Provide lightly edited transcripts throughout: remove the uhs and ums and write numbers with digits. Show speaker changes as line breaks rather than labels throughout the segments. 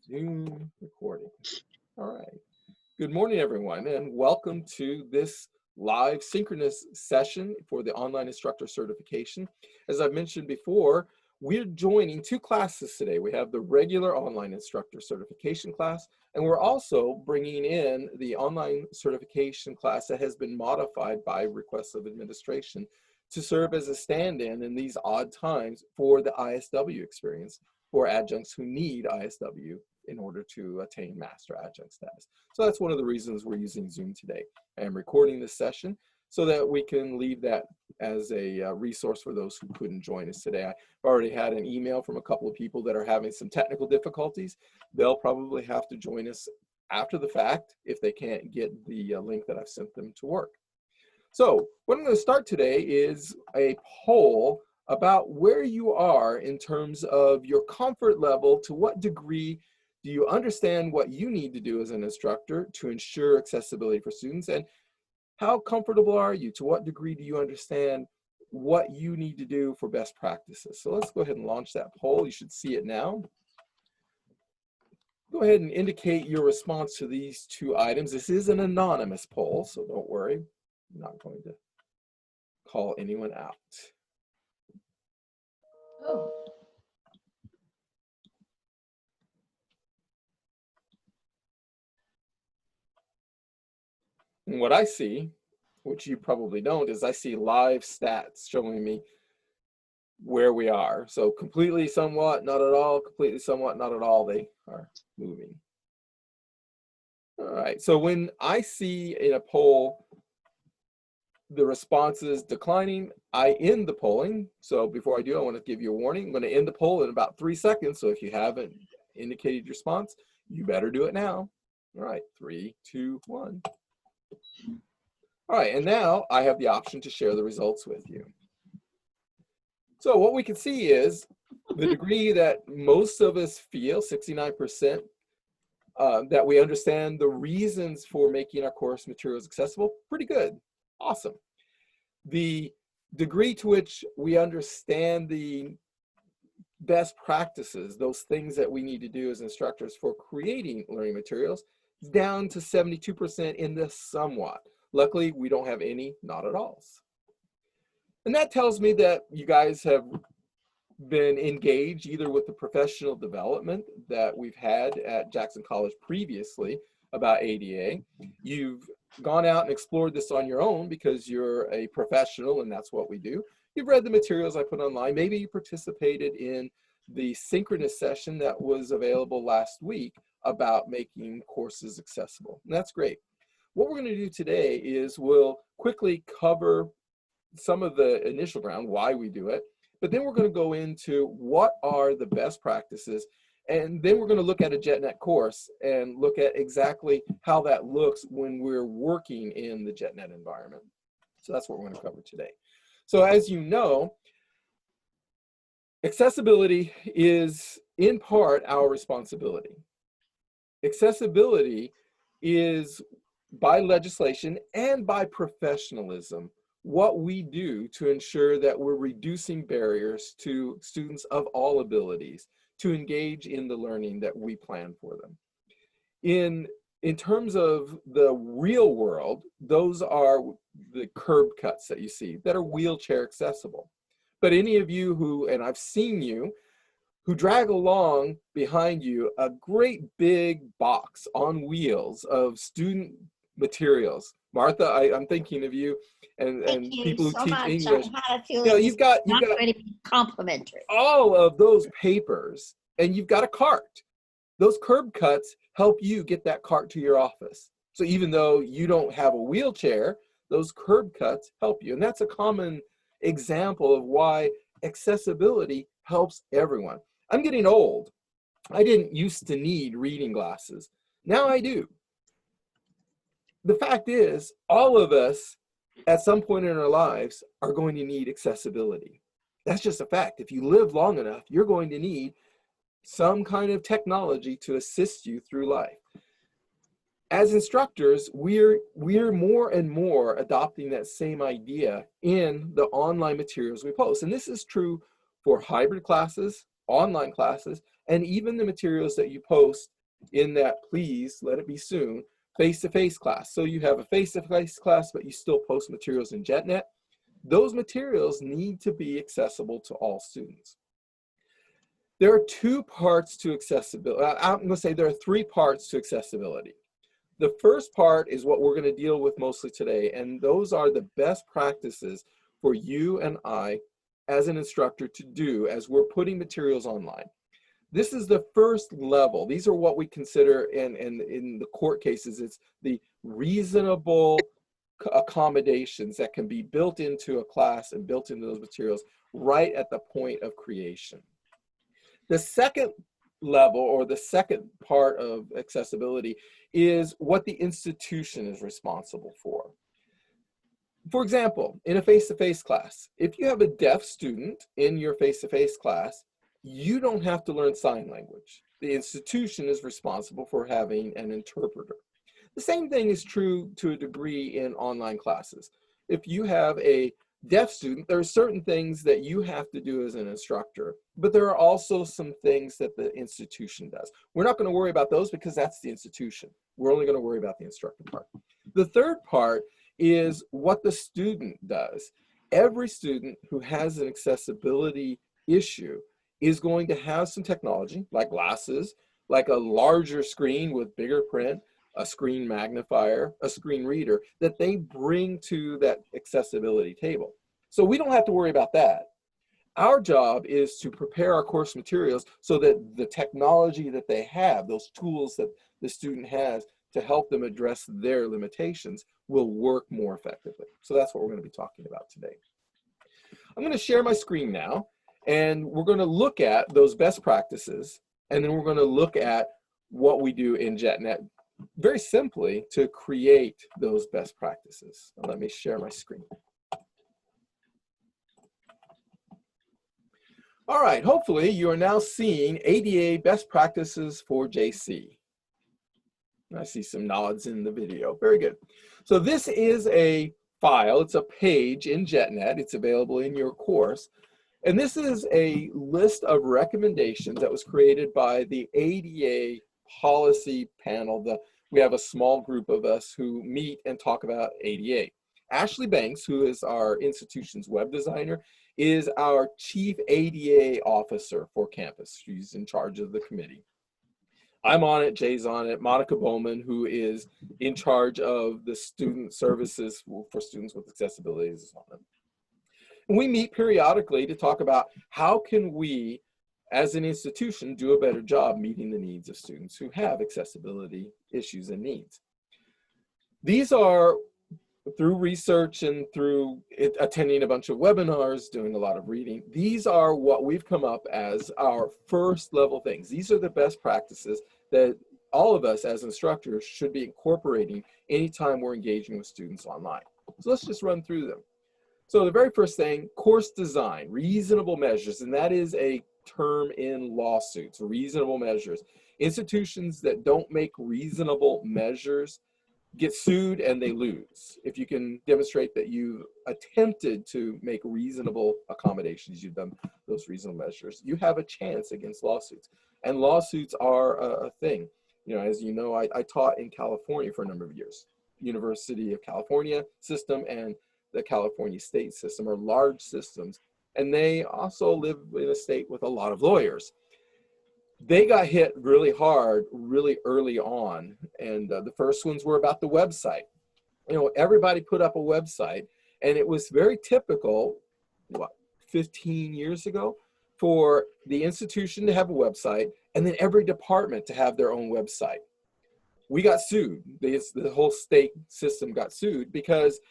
Zoom recording. All right. Good morning, everyone, and welcome to this live synchronous session for the online instructor certification. As I've mentioned before, we're joining two classes today. We have the regular online instructor certification class, and we're also bringing in the online certification class that has been modified by requests of administration to serve as a stand-in these odd times for the ISW experience for adjuncts who need ISW in order to attain master adjunct status. So that's one of the reasons we're using Zoom today. I am recording this session so that we can leave that as a resource for those who couldn't join us today. I've already had an email from a couple of people that are having some technical difficulties. They'll probably have to join us after the fact if they can't get the link that I've sent them to work. So what I'm going to start today is a poll about where you are in terms of your comfort level. To what degree do you understand what you need to do as an instructor to ensure accessibility for students? And how comfortable are you? To what degree do you understand what you need to do for best practices? So let's go ahead and launch that poll. You should see it now. Go ahead and indicate your response to these two items. This is an anonymous poll, so don't worry. I'm not going to call anyone out.
Oh.
And what I see, which you probably don't, is I see live stats showing me where we are. So completely, somewhat, not at all, completely, somewhat, not at all, they are moving. All right, so when I see in a poll the responses declining, I end the polling. So before I do, I want to give you a warning. I'm going to end the poll in about 3 seconds. So if you haven't indicated your response, you better do it now. All right, 3, 2, 1. All right, and now I have the option to share the results with you. So what we can see is the degree that most of us feel, 69%, that we understand the reasons for making our course materials accessible. Pretty good. Awesome. The degree to which we understand the best practices, those things that we need to do as instructors for creating learning materials, is down to 72% in the somewhat. Luckily, we don't have any not at alls. And that tells me that you guys have been engaged either with the professional development that we've had at Jackson College previously about ADA. You've gone out and explored this on your own because you're a professional and that's what we do. You've read the materials I put online. Maybe you participated in the synchronous session that was available last week about making courses accessible. And that's great. What we're going to do today is we'll quickly cover some of the initial ground, why we do it, but then we're going to go into what are the best practices, and then we're going to look at a JetNet course and look at exactly how that looks when we're working in the JetNet environment. So that's what we're going to cover today. So as you know, accessibility is in part our responsibility. Accessibility is by legislation and by professionalism what we do to ensure that we're reducing barriers to students of all abilities to engage in the learning that we plan for them. In terms of the real world, those are the curb cuts that you see that are wheelchair accessible. But any of you who, and I've seen you, who drag along behind you a great big box on wheels of student materials. Martha, I'm thinking of you and people who
so
teach
much.
English.
I had a feeling
You know, you've got
going to be complimentary.
all of those papers, and you've got a cart. Those curb cuts help you get that cart to your office. So even though you don't have a wheelchair, those curb cuts help you. And that's a common example of why accessibility helps everyone. I'm getting old. I didn't used to need reading glasses. Now I do. The fact is, all of us at some point in our lives are going to need accessibility. That's just a fact. If you live long enough, you're going to need some kind of technology to assist you through life. As instructors, we're more and more adopting that same idea in the online materials we post. And this is true for hybrid classes, online classes, and even the materials that you post in that please let it be soon face-to-face class. So you have a face-to-face class, but you still post materials in JetNet. Those materials need to be accessible to all students. There are two parts to accessibility. I'm going to say there are three parts to accessibility. The first part is what we're going to deal with mostly today, and those are the best practices for you and I as an instructor to do as we're putting materials online. This is the first level. These are what we consider in the court cases, it's the reasonable accommodations that can be built into a class and built into those materials right at the point of creation. The second level, or the second part of accessibility, is what the institution is responsible for. For example, in a face-to-face class, if you have a deaf student in your face-to-face class, you don't have to learn sign language. The institution is responsible for having an interpreter. The same thing is true to a degree in online classes. If you have a deaf student, there are certain things that you have to do as an instructor, but there are also some things that the institution does. We're not going to worry about those because that's the institution. We're only going to worry about the instructor part. The third part is what the student does. Every student who has an accessibility issue is going to have some technology, like glasses, like a larger screen with bigger print, a screen magnifier, a screen reader, that they bring to that accessibility table. So we don't have to worry about that. Our job is to prepare our course materials so that the technology that they have, those tools that the student has to help them address their limitations, will work more effectively. So that's what we're going to be talking about today. I'm going to share my screen now, and we're going to look at those best practices, and then we're going to look at what we do in JetNet very simply to create those best practices. Now, let me share my screen. All right, hopefully you are now seeing ADA best practices for JC. I see some nods in the video. Very good. So this is a file, it's a page in JetNet. It's available in your course. And this is a list of recommendations that was created by the ADA policy panel. We have a small group of us who meet and talk about ADA. Ashley Banks, who is our institution's web designer, is our chief ADA officer for campus. She's in charge of the committee. I'm on it, Jay's on it. Monica Bowman, who is in charge of the student services for students with accessibilities, is on it. And we meet periodically to talk about how can we, as an institution, do a better job meeting the needs of students who have accessibility issues and needs. These are, through research and through attending a bunch of webinars, doing a lot of reading, these are what we've come up as our first level things. These are the best practices that all of us as instructors should be incorporating anytime we're engaging with students online. So let's just run through them. So the very first thing, course design, reasonable measures, and that is a term in lawsuits, reasonable measures. Institutions that don't make reasonable measures get sued and they lose. If you can demonstrate that you've attempted to make reasonable accommodations, you've done those reasonable measures, you have a chance against lawsuits. And lawsuits are a thing. You know, as you know, I taught in California for a number of years. University of California system and the California state system are large systems, and they also live in a state with a lot of lawyers. They got hit really hard, really early on, and the first ones were about the website. You know, everybody put up a website, and it was very typical, what, 15 years ago, for the institution to have a website, and then every department to have their own website. We got sued. The whole state system got sued because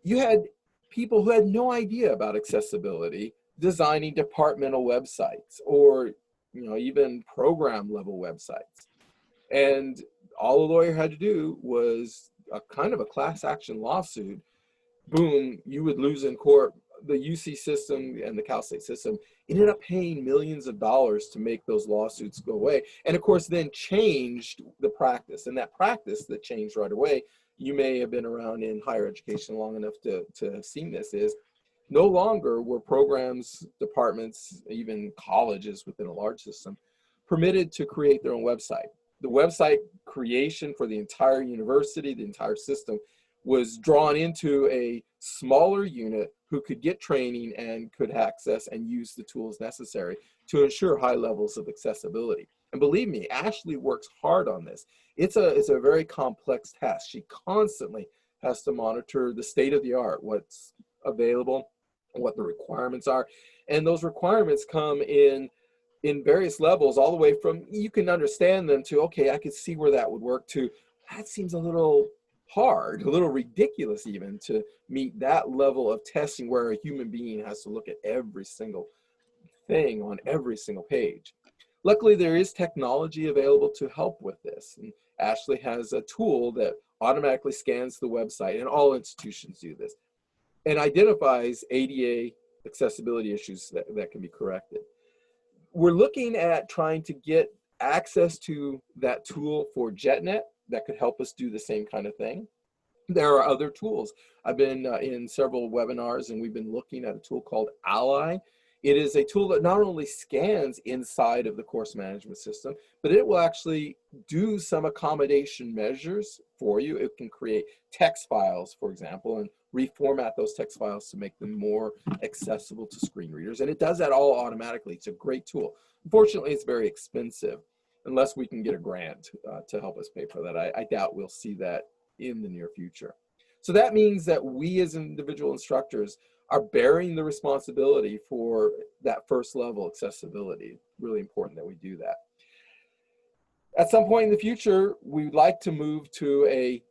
you had people who had no idea about accessibility designing departmental websites or, you know, even program level websites. And all a lawyer had to do was a kind of a class action lawsuit. Boom, you would lose in court. The UC system and the Cal State system ended up paying millions of dollars to make those lawsuits go away. And of course, then changed the practice. And that practice that changed right away, you may have been around in higher education long enough to have seen this, is no longer were programs, departments, even colleges within a large system permitted to create their own website. The website creation for the entire university, the entire system, was drawn into a smaller unit who could get training and could access and use the tools necessary to ensure high levels of accessibility. And believe me, Ashley works hard on this. It's a very complex task. She constantly has to monitor the state of the art, what's available, what the requirements are. And those requirements come in various levels, all the way from you can understand them to, okay, I could see where that would work, to that seems a little hard, a little ridiculous even to meet that level of testing where a human being has to look at every single thing on every single page. Luckily, there is technology available to help with this. And Ashley has a tool that automatically scans the website, and all institutions do this, and identifies ADA accessibility issues that can be corrected. We're looking at trying to get access to that tool for JetNet that could help us do the same kind of thing. There are other tools. I've been in several webinars, and we've been looking at a tool called Ally. It is a tool that not only scans inside of the course management system, but it will actually do some accommodation measures for you. It can create text files, for example, and reformat those text files to make them more accessible to screen readers. And it does that all automatically. It's a great tool. Unfortunately, it's very expensive unless we can get a grant to help us pay for that. I doubt we'll see that in the near future. So that means that we as individual instructors are bearing the responsibility for that first level accessibility. Really important that we do that. At some point in the future, we'd like to move to a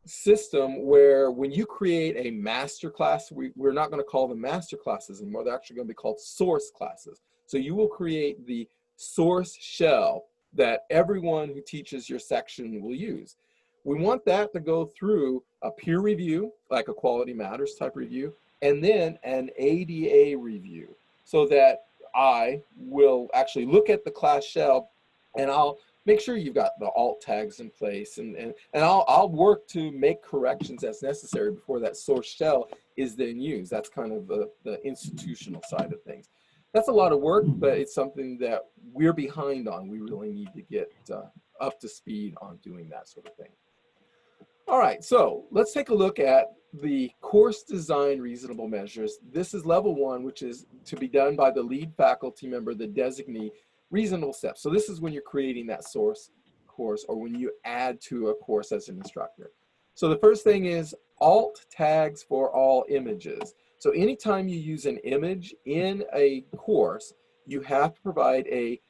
system where when you create a master class, we're not going to call them master classes anymore. They're actually going to be called source classes. So you will create the source shell that everyone who teaches your section will use. We want that to go through a peer review, like a Quality Matters type review, and then an ADA review, so that I will actually look at the class shell, and I'll make sure you've got the alt tags in place, and I'll work to make corrections as necessary before that source shell is then used. That's kind of the institutional side of things. That's a lot of work, but it's something that we're behind on. We really need to get up to speed on doing that sort of thing. All right, so let's take a look at the course design reasonable measures. This is level 1, which is to be done by the lead faculty member, the designee, reasonable steps. So this is when you're creating that source course or when you add to a course as an instructor. So the first thing is alt tags for all images. So anytime you use an image in a course, you have to provide a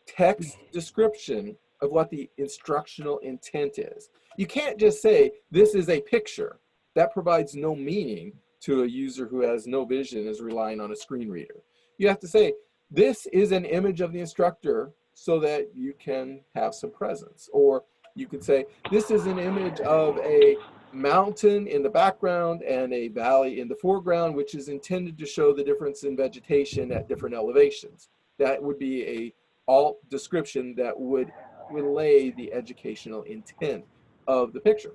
text description of what the instructional intent is. You can't just say, this is a picture. That provides no meaning to a user who has no vision, is relying on a screen reader. You have to say, this is an image of the instructor so that you can have some presence. Or you could say, this is an image of a mountain in the background and a valley in the foreground, which is intended to show the difference in vegetation at different elevations. That would be a alt description that would relay the educational intent of the picture.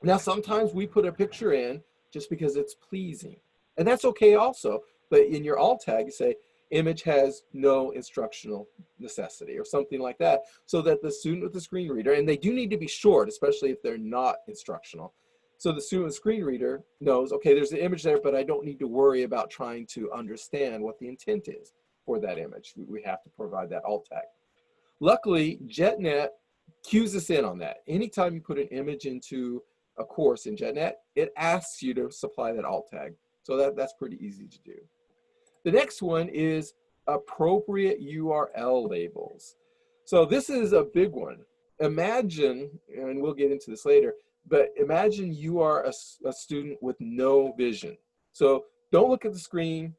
Now, sometimes we put a picture in just because it's pleasing, and that's okay also, but in your alt tag, you say, image has no instructional necessity or something like that, so that the student with the screen reader, and they do need to be short, especially if they're not instructional, so the student with the screen reader knows, okay, there's an image there, but I don't need to worry about trying to understand what the intent is for that image. We have to provide that alt tag. Luckily, JetNet cues us in on that. Anytime you put an image into a course in JetNet, it asks you to supply that alt tag. So that's pretty easy to do. The next one is appropriate URL labels. So this is a big one. Imagine, and we'll get into this later, but imagine you are a student with no vision. So don't look at the screen,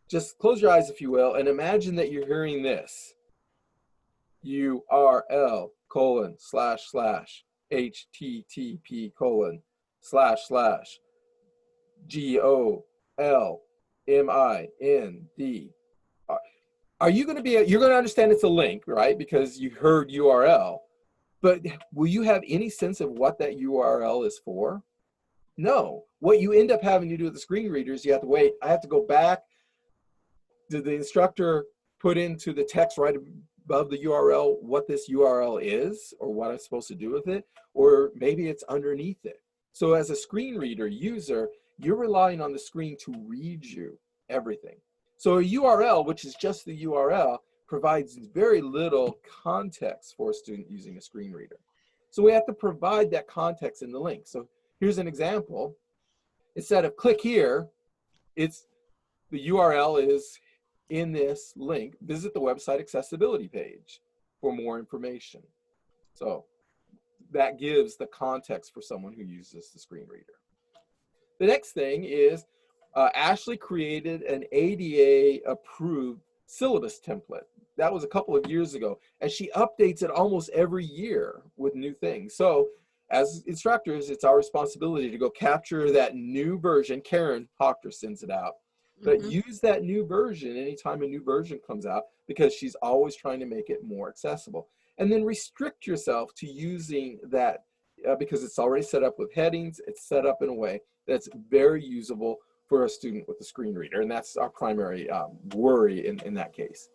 just close your eyes if you will, and imagine that you're hearing this. URL : // http : GOLMIND. Are you going to you're going to understand it's a link, right? Because you heard URL, but will you have any sense of what that URL is for? No. What you end up having to do with the screen readers, you have to wait. I have to go back. Did the instructor put into the text right above the URL what this URL is or what I'm supposed to do with it, or maybe it's underneath it. So as a screen reader user, you're relying on the screen to read you everything. So a URL, which is just the URL, provides very little context for a student using a screen reader. So we have to provide that context in the link. So here's an example. Instead of click here, it's the URL is in this link. Visit the website accessibility page for more information. So that gives the context for someone who uses the screen reader. The next thing is Ashley created an ADA approved syllabus template. That was a couple of years ago, and she updates it almost every year with new things. So as instructors, it's our responsibility to go capture that new version. Karen Hochter sends it out. But use that new version anytime a new version comes out, because she's always trying to make it more accessible. And then restrict yourself to using that because it's already set up with headings. It's set up in a way that's very usable for a student with a screen reader. And that's our primary worry in that case.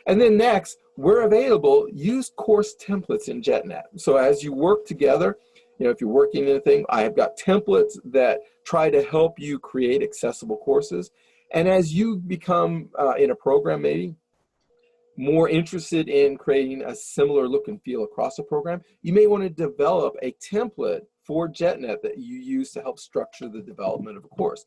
And then next, we're available. Use course templates in JetNet. So as you work together, if you're working in a thing, I have got templates that try to help you create accessible courses. And as you become in a program maybe more interested in creating a similar look and feel across a program, you may want to develop a template for JetNet that you use to help structure the development of a course.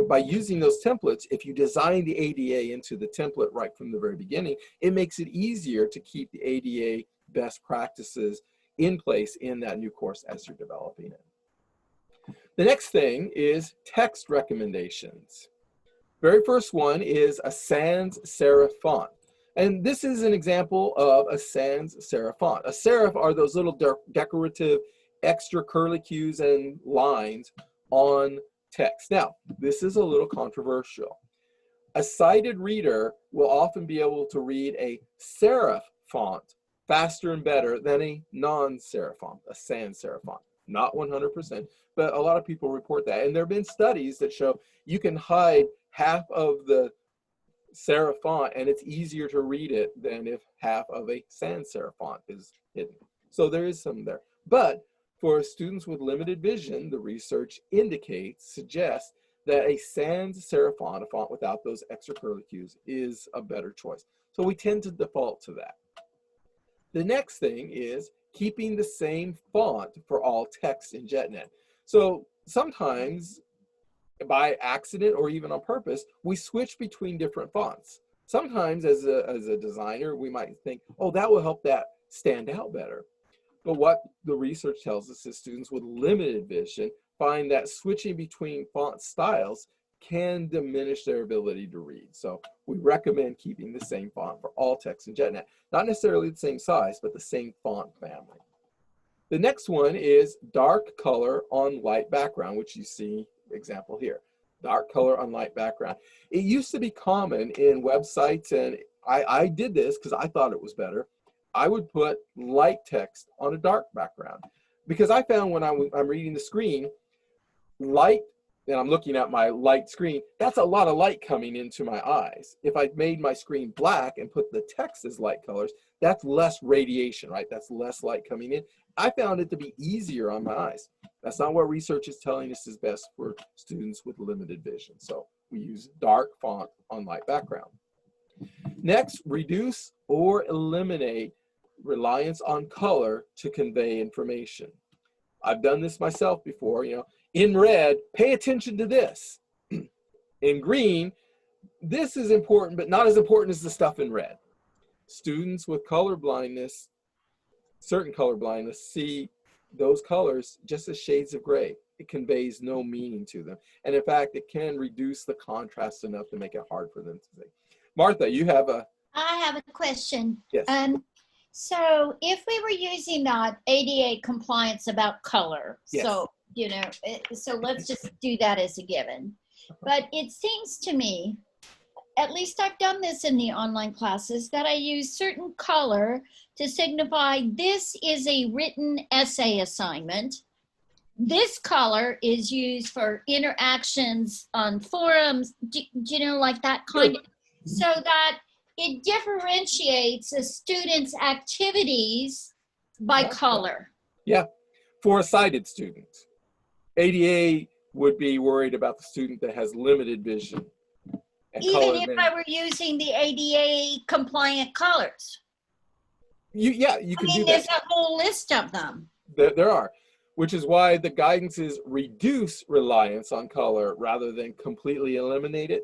By using those templates, if you design the ADA into the template right from the very beginning, it makes it easier to keep the ADA best practices in place in that new course as you're developing it. The next thing is text recommendations. Very first one is a sans serif font. And this is an example of a sans serif font. A serif are those little decorative extra curlicues and lines on text. Now, this is a little controversial. A sighted reader will often be able to read a serif font faster and better than a non-serif font, a sans serif font. Not 100%, but a lot of people report that. And there have been studies that show you can hide half of the serif font and it's easier to read it than if half of a sans serif font is hidden. So there is some there. But for students with limited vision, the research suggests that a sans serif font, a font without those extra curlicues, is a better choice. So we tend to default to that. The next thing is keeping the same font for all text in JetNet. So sometimes by accident or even on purpose, we switch between different fonts. Sometimes as a designer, we might think, oh, that will help that stand out better. But what the research tells us is students with limited vision find that switching between font styles can diminish their ability to read. So we recommend keeping the same font for all text in JetNet. Not necessarily the same size, but the same font family. The next one is dark color on light background, which you see example here. Dark color on light background. It used to be common in websites, and I did this because I thought it was better. I would put light text on a dark background because I found when I'm reading the screen, light, and I'm looking at my light screen, that's a lot of light coming into my eyes. If I made my screen black and put the text as light colors, that's less radiation, right? That's less light coming in. I found it to be easier on my eyes. That's not what research is telling us is best for students with limited vision. So we use dark font on light background. Next, reduce or eliminate reliance on color to convey information. I've done this myself before, in red, pay attention to this. In green, this is important, but not as important as the stuff in red. Students with color blindness, certain color blindness, see those colors just as shades of gray. It conveys no meaning to them. And in fact, it can reduce the contrast enough to make it hard for them to see. Martha, you have a...
I have a question.
Yes.
So if we were using that ADA compliance about color,
yes.
So let's just do that as a given. But it seems to me, at least I've done this in the online classes, that I use certain color to signify this is a written essay assignment. This color is used for interactions on forums, like that kind of, so that it differentiates a student's activities by color.
Yeah, for a sighted student. ADA would be worried about the student that has limited vision. And
even if I were using the ADA compliant colors.
You can do that.
There's a whole list of them.
There are, which is why the guidance is reduce reliance on color rather than completely eliminate it.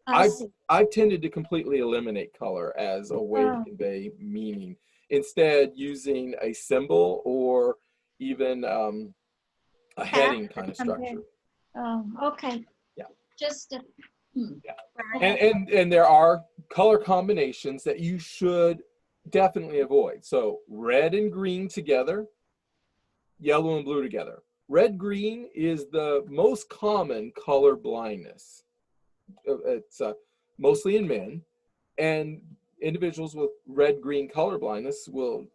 I've tended to completely eliminate color as a way to convey meaning, instead using a symbol or even a heading kind of structure.
Oh, okay.
Yeah.
Just
yeah. And there are color combinations that you should definitely avoid. So red and green together, yellow and blue together. Red green is the most common color blindness. It's mostly in men, and individuals with red green color blindness will,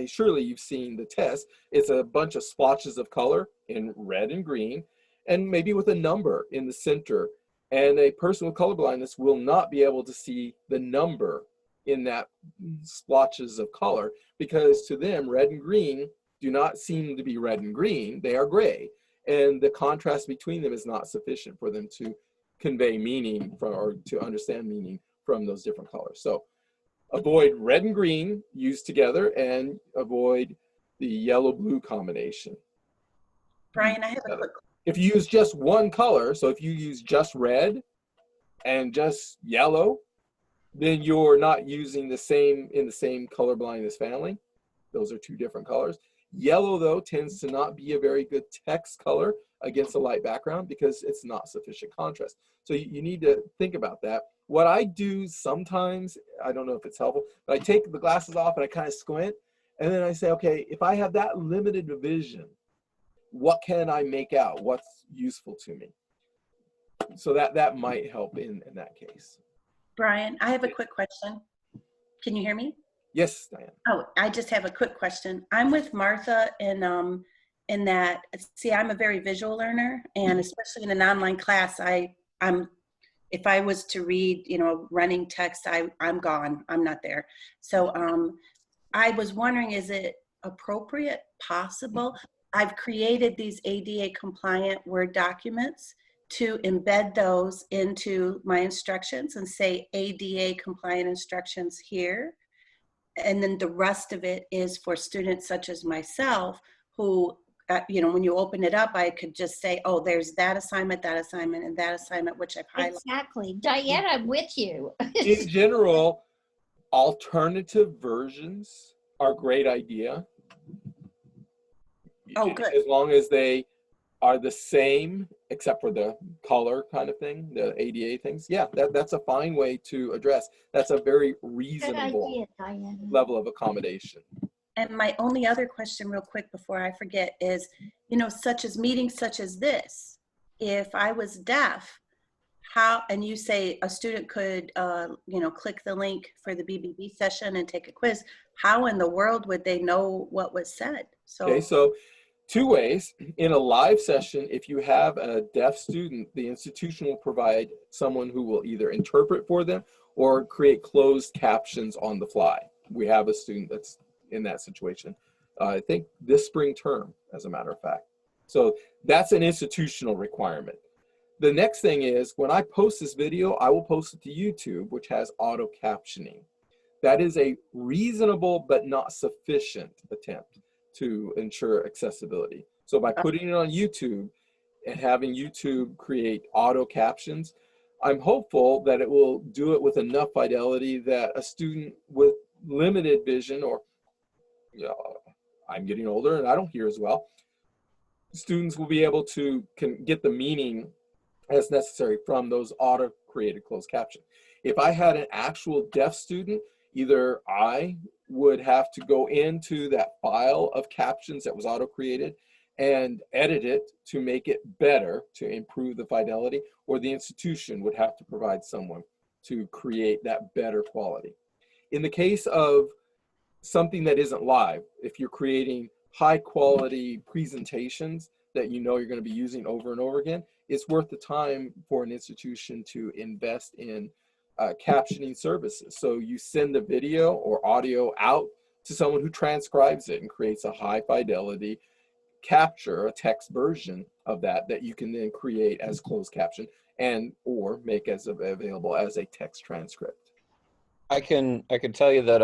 surely you've seen the test. It's a bunch of splotches of color in red and green, and maybe with a number in the center. And a person with color blindness will not be able to see the number in that splotches of color, because to them, red and green do not seem to be red and green. They are gray. And the contrast between them is not sufficient for them to convey meaning or to understand meaning from those different colors. So avoid red and green used together, and avoid the yellow-blue combination.
Brian, I have a quick.
If you use just one color, so if you use just red and just yellow, then you're not using the same color blindness family. Those are two different colors. Yellow, though, tends to not be a very good text color against a light background because it's not sufficient contrast. So you need to think about that. What I do sometimes, I don't know if it's helpful, but I take the glasses off and I kind of squint, and then I say, okay, if I have that limited vision, what can I make out? What's useful to me? So that might help in that case.
Brian, I have a quick question. Can you hear me?
Yes, Diane.
Oh, I just have a quick question. I'm with Martha in that, see, I'm a very visual learner, and especially in an online class, if I was to read, running text, I'm gone. I'm not there. So I was wondering, is it appropriate, possible? I've created these ADA compliant Word documents to embed those into my instructions and say ADA compliant instructions here. And then the rest of it is for students such as myself who, when you open it up, I could just say, oh, there's that assignment, and that assignment, which I've highlighted.
Exactly. Diane, I'm with you.
In general, alternative versions are a great idea.
Oh, good.
As long as they are the same, except for the color kind of thing, the ADA things. Yeah, that's a fine way to address. That's a very reasonable level of accommodation.
And my only other question real quick before I forget is, such as meetings such as this, if I was deaf, how, and you say a student could, click the link for the BBB session and take a quiz, how in the world would they know what was said?
Okay, so two ways. In a live session, if you have a deaf student, the institution will provide someone who will either interpret for them or create closed captions on the fly. We have a student that's in that situation, I think this spring term, as a matter of fact. So that's an institutional requirement. The next thing is, when I post this video, I will post it to YouTube, which has auto captioning. That is a reasonable but not sufficient attempt to ensure accessibility. So by putting it on YouTube and having YouTube create auto captions, I'm hopeful that it will do it with enough fidelity that a student with limited vision, or I'm getting older and I don't hear as well, students will be able to get the meaning as necessary from those auto created closed captions. If I had an actual deaf student, either I would have to go into that file of captions that was auto-created and edit it to make it better, to improve the fidelity, or the institution would have to provide someone to create that better quality. In the case of something that isn't live, if you're creating high-quality presentations that you're going to be using over and over again, it's worth the time for an institution to invest in captioning services. So you send the video or audio out to someone who transcribes it and creates a high fidelity capture, a text version of that that you can then create as closed caption and or make as available as a text transcript.
I can tell you that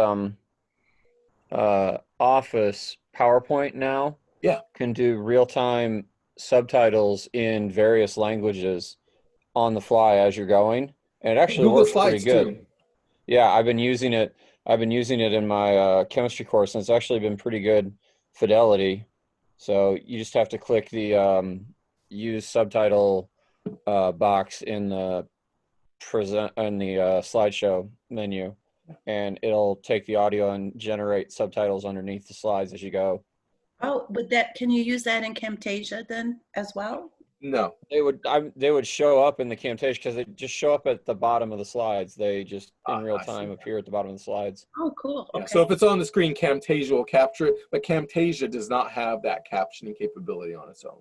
Office PowerPoint now can do real-time subtitles in various languages on the fly as you're going, and it actually
Google
works
Slides
pretty good.
too.
Yeah, I've been using it in my chemistry course, and it's actually been pretty good fidelity. So you just have to click the use subtitle box in the slideshow menu, and it'll take the audio and generate subtitles underneath the slides as you go.
Oh, can you use that in Camtasia then as well?
No.
They would show up in the Camtasia because they just show up at the bottom of the slides. They just in real time appear at the bottom of the slides.
Oh, cool.
Yeah,
Okay.
so if it's on the screen, Camtasia will capture it, but Camtasia does not have that captioning capability on its own.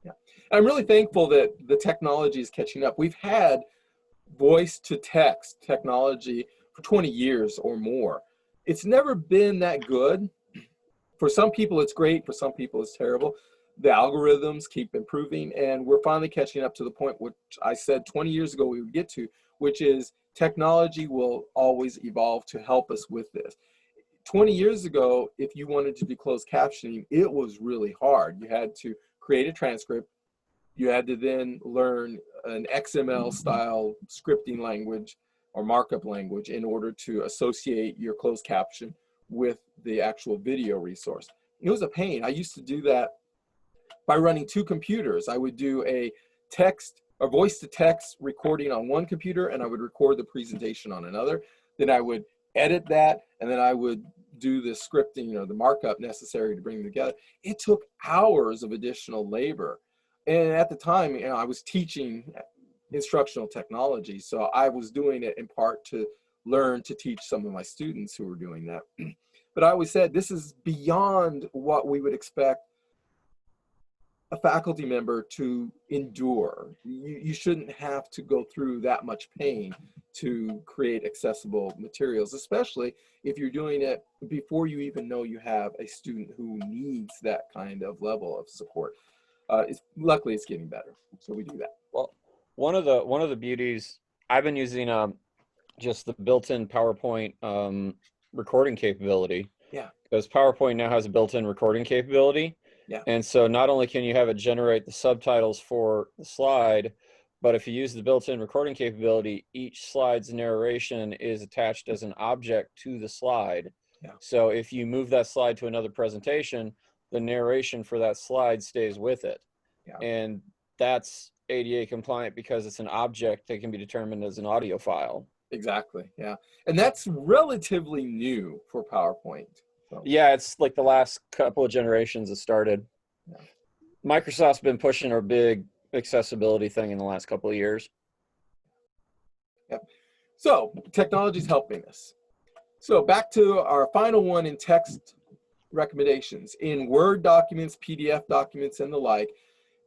Yeah, I'm really thankful that the technology is catching up. We've had voice to text technology for 20 years or more. It's never been that good. For some people, it's great. For some people, it's terrible. The algorithms keep improving, and we're finally catching up to the point which I said 20 years ago we would get to, which is technology will always evolve to help us with this. 20 years ago, if you wanted to do closed captioning, it was really hard. You had to create a transcript. You had to then learn an XML style scripting language or markup language in order to associate your closed caption with the actual video resource. It was a pain. I used to do that by running two computers. I would do a text or voice to text recording on one computer, and I would record the presentation on another. Then I would edit that, and then I would do the scripting, the markup necessary to bring them together. It took hours of additional labor. And at the time, I was teaching instructional technology, so I was doing it in part to learn to teach some of my students who were doing that. But I always said, this is beyond what we would expect a faculty member to endure. You shouldn't have to go through that much pain to create accessible materials, especially if you're doing it before you even know you have a student who needs that kind of level of support. Luckily, it's getting better, so we do that.
Well, one of the beauties, I've been using just the built-in PowerPoint recording capability.
Yeah.
Because PowerPoint now has a built-in recording capability.
Yeah.
And so not only can you have it generate the subtitles for the slide, but if you use the built-in recording capability, each slide's narration is attached as an object to the slide.
Yeah.
So if you move that slide to another presentation, the narration for that slide stays with it.
Yeah.
And that's ADA compliant because it's an object that can be determined as an audio file.
Exactly. Yeah. And that's relatively new for PowerPoint. So.
Yeah, it's like the last couple of generations it started.
Yeah.
Microsoft's been pushing a big accessibility thing in the last couple of years.
Yep. So technology is helping us. So back to our final one in text recommendations. In Word documents, PDF documents, and the like,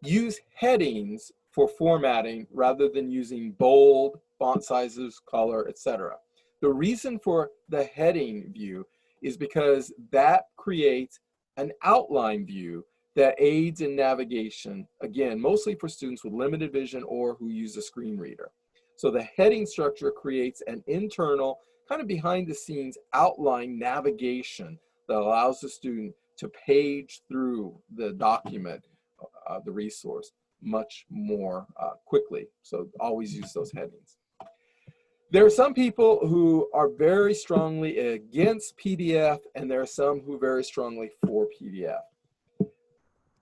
use headings for formatting rather than using bold, font sizes, color, etc. The reason for the heading view is because that creates an outline view that aids in navigation, again, mostly for students with limited vision or who use a screen reader. So the heading structure creates an internal, kind of behind the scenes outline navigation that allows the student to page through the document, the resource, much more quickly. So always use those headings. There are some people who are very strongly against PDF, and there are some who are very strongly for PDF.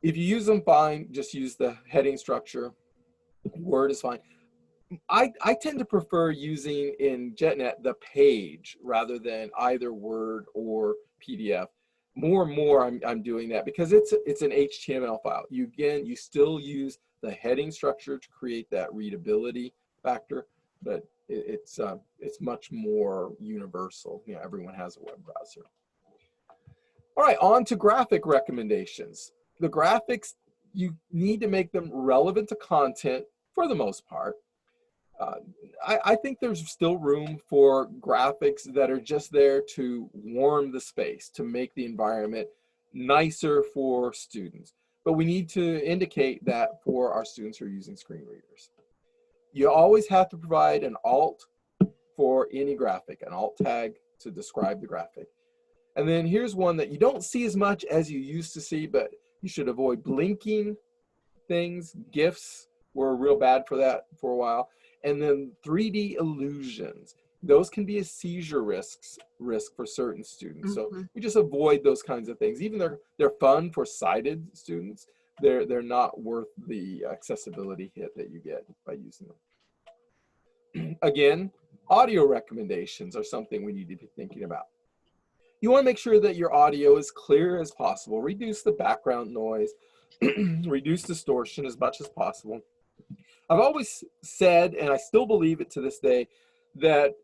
If you use them, fine, just use the heading structure. Word is fine. I tend to prefer using in JetNet the page rather than either Word or PDF. More and more I'm doing that because it's an HTML file. You still use the heading structure to create that readability factor, but it's much more universal. Everyone has a web browser. All right, on to graphic recommendations. The graphics, you need to make them relevant to content for the most part. I think there's still room for graphics that are just there to warm the space, to make the environment nicer for students. But we need to indicate that for our students who are using screen readers. You always have to provide an alt for any graphic, an alt tag to describe the graphic. And then here's one that you don't see as much as you used to see, but you should avoid blinking things. GIFs were real bad for that for a while. And then 3D illusions. Those can be a seizure risk for certain students. So we just avoid those kinds of things. Even though they're fun for sighted students, they're not worth the accessibility hit that you get by using them. Again, audio recommendations are something we need to be thinking about. You want to make sure that your audio is clear as possible. Reduce the background noise, reduce distortion as much as possible. I've always said, and I still believe it to this day, that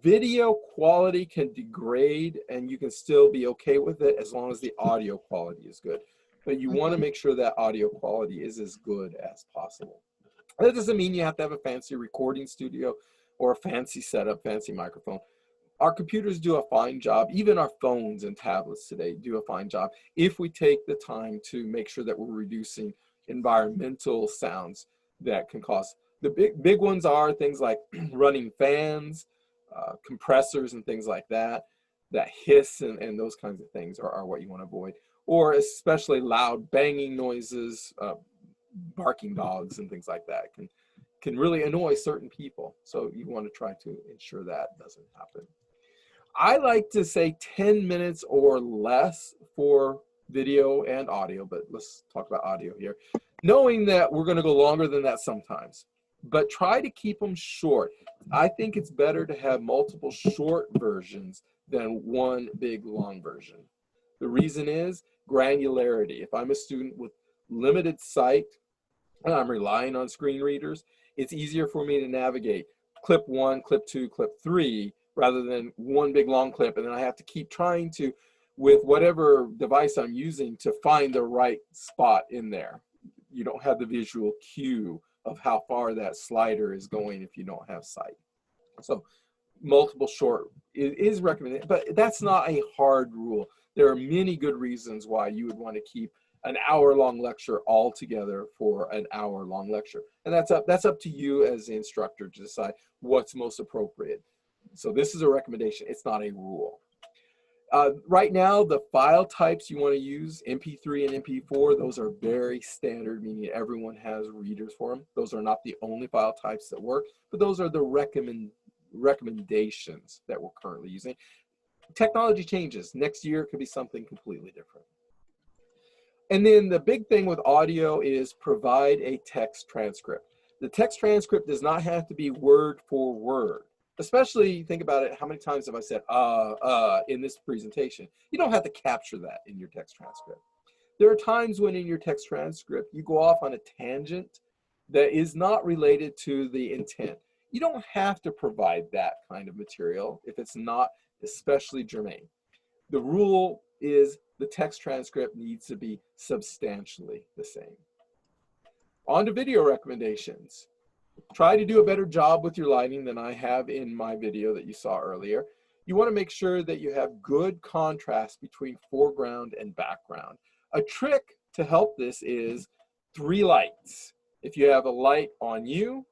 video quality can degrade and you can still be okay with it as long as the audio quality is good. But you want to make sure that audio quality is as good as possible. That doesn't mean you have to have a fancy recording studio or a fancy setup, fancy microphone. Our computers do a fine job. Even our phones and tablets today do a fine job if we take the time to make sure that we're reducing environmental sounds that can cause. The big ones are things like running fans, compressors and things like that, that hiss and those kinds of things are what you want to avoid. Or especially loud banging noises, barking dogs and things like that can really annoy certain people. So you want to try to ensure that doesn't happen. I like to say 10 minutes or less for video and audio, but let's talk about audio here. Knowing that we're going to go longer than that sometimes, but try to keep them short. I think it's better to have multiple short versions than one big long version. The reason is granularity. If I'm a student with limited sight and I'm relying on screen readers, it's easier for me to navigate clip 1, clip 2, clip 3, rather than one big long clip, and then I have to keep trying to, with whatever device I'm using, to find the right spot in there. You don't have the visual cue of how far that slider is going if you don't have sight. So multiple short is recommended, but that's not a hard rule. There are many good reasons why you would want to keep an hour-long lecture all together for an hour-long lecture. And that's up to you as the instructor to decide what's most appropriate. So this is a recommendation. It's not a rule. Right now, the file types you want to use, MP3 and MP4, those are very standard, meaning everyone has readers for them. Those are not the only file types that work, but those are the recommendations that we're currently using. Technology changes. Next year, it could be something completely different. And then the big thing with audio is provide a text transcript. The text transcript does not have to be word for word. Especially, think about it, how many times have I said, in this presentation? You don't have to capture that in your text transcript. There are times when in your text transcript, you go off on a tangent that is not related to the intent. You don't have to provide that kind of material if it's not especially germane. The rule is the text transcript needs to be substantially the same. On to video recommendations. Try to do a better job with your lighting than I have in my video that you saw earlier. You want to make sure that you have good contrast between foreground and background. A trick to help this is 3 lights. If you have a light on you,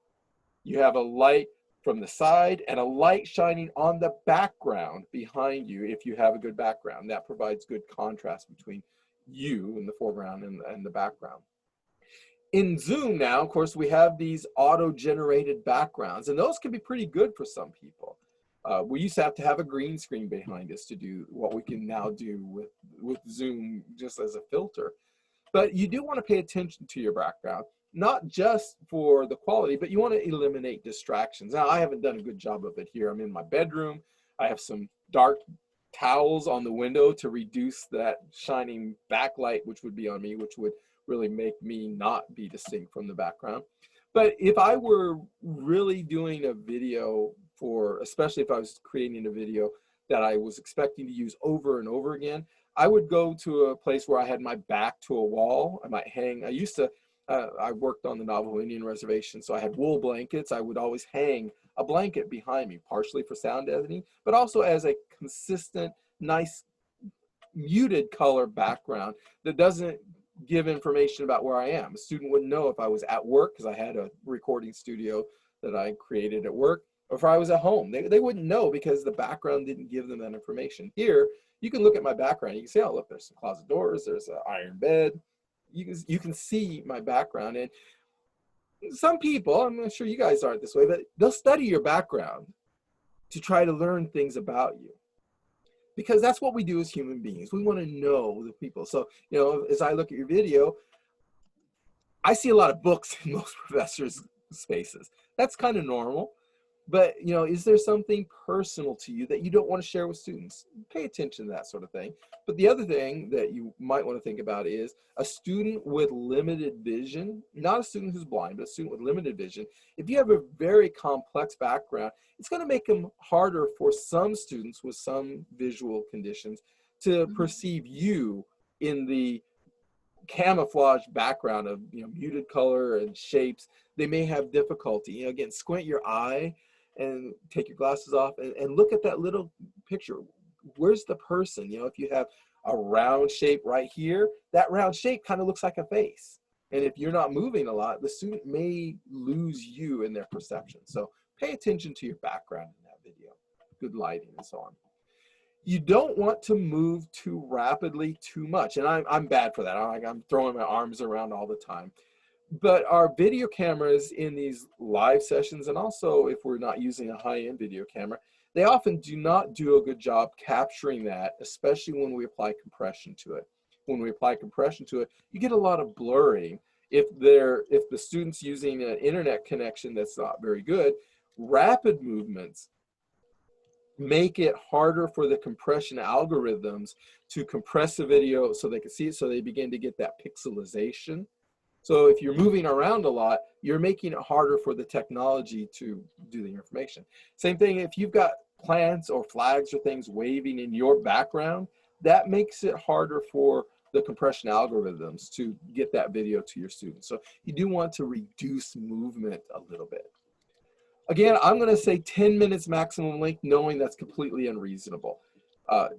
you have a light from the side, and a light shining on the background behind you if you have a good background. That provides good contrast between you in the foreground and the background. In Zoom now, of course, we have these auto-generated backgrounds, and those can be pretty good for some people. We used to have a green screen behind us to do what we can now do with Zoom just as a filter. But you do want to pay attention to your background, not just for the quality, but you want to eliminate distractions. Now, I haven't done a good job of it here. I'm in my bedroom. I have some dark towels on the window to reduce that shining backlight, which would be on me, which would really make me not be distinct from the background. But if I were really doing a video especially if I was creating a video that I was expecting to use over and over again, I would go to a place where I had my back to a wall. I used to I worked on the Navajo Indian Reservation, so I had wool blankets. I would always hang a blanket behind me, partially for sound deadening, but also as a consistent, nice, muted color background that doesn't give information about where I am. A student wouldn't know if I was at work because I had a recording studio that I created at work, or if I was at home. They wouldn't know because the background didn't give them that information. Here, you can look at my background. You can see, oh, look, there's some closet doors, there's an iron bed. You can see my background. And some people, I'm not sure you guys aren't this way, but they'll study your background to try to learn things about you. Because that's what we do as human beings. We want to know the people. So, you know, as I look at your video, I see a lot of books in most professors' spaces. That's kind of normal. But, you know, is there something personal to you that you don't want to share with students? Pay attention to that sort of thing. But the other thing that you might want to think about is a student with limited vision, not a student who's blind, but a student with limited vision. If you have a very complex background, it's going to make them harder for some students with some visual conditions to perceive you in the camouflage background of, you know, muted color and shapes. They may have difficulty. You know, again, squint your eye and take your glasses off and look at that little picture. Where's the person? You know, if you have a round shape right here, that round shape kind of looks like a face. And if you're not moving a lot, the student may lose you in their perception. So pay attention to your background in that video, good lighting and so on. You don't want to move too rapidly too much. And I'm bad for that. I'm throwing my arms around all the time. But our video cameras in these live sessions, and also if we're not using a high-end video camera, they often do not do a good job capturing that, especially when we apply compression to it. When we apply compression to it, you get a lot of blurring. If the student's using an internet connection that's not very good, rapid movements make it harder for the compression algorithms to compress the video so they can see it, so they begin to get that pixelization. So if you're moving around a lot, you're making it harder for the technology to do the information. Same thing if you've got plants or flags or things waving in your background, that makes it harder for the compression algorithms to get that video to your students. So you do want to reduce movement a little bit. Again, I'm going to say 10 minutes maximum length, knowing that's completely unreasonable.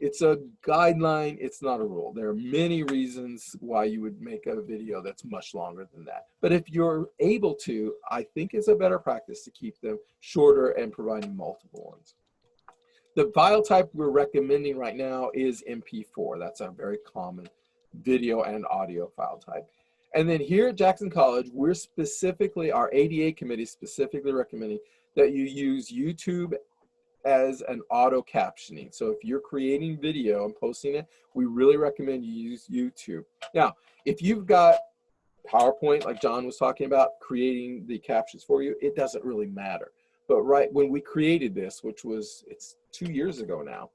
It's a guideline, it's not a rule. There are many reasons why you would make a video that's much longer than that. But if you're able to, I think it's a better practice to keep them shorter and providing multiple ones. The file type we're recommending right now is MP4. That's a very common video and audio file type. And then here at Jackson College, we're specifically, our ADA committee is specifically recommending that you use YouTube as an auto captioning. So if you're creating video and posting it, we really recommend you use YouTube. Now, if you've got PowerPoint, like John was talking about, creating the captions for you, it doesn't really matter. But right when we created this, which was, it's 2 years ago now,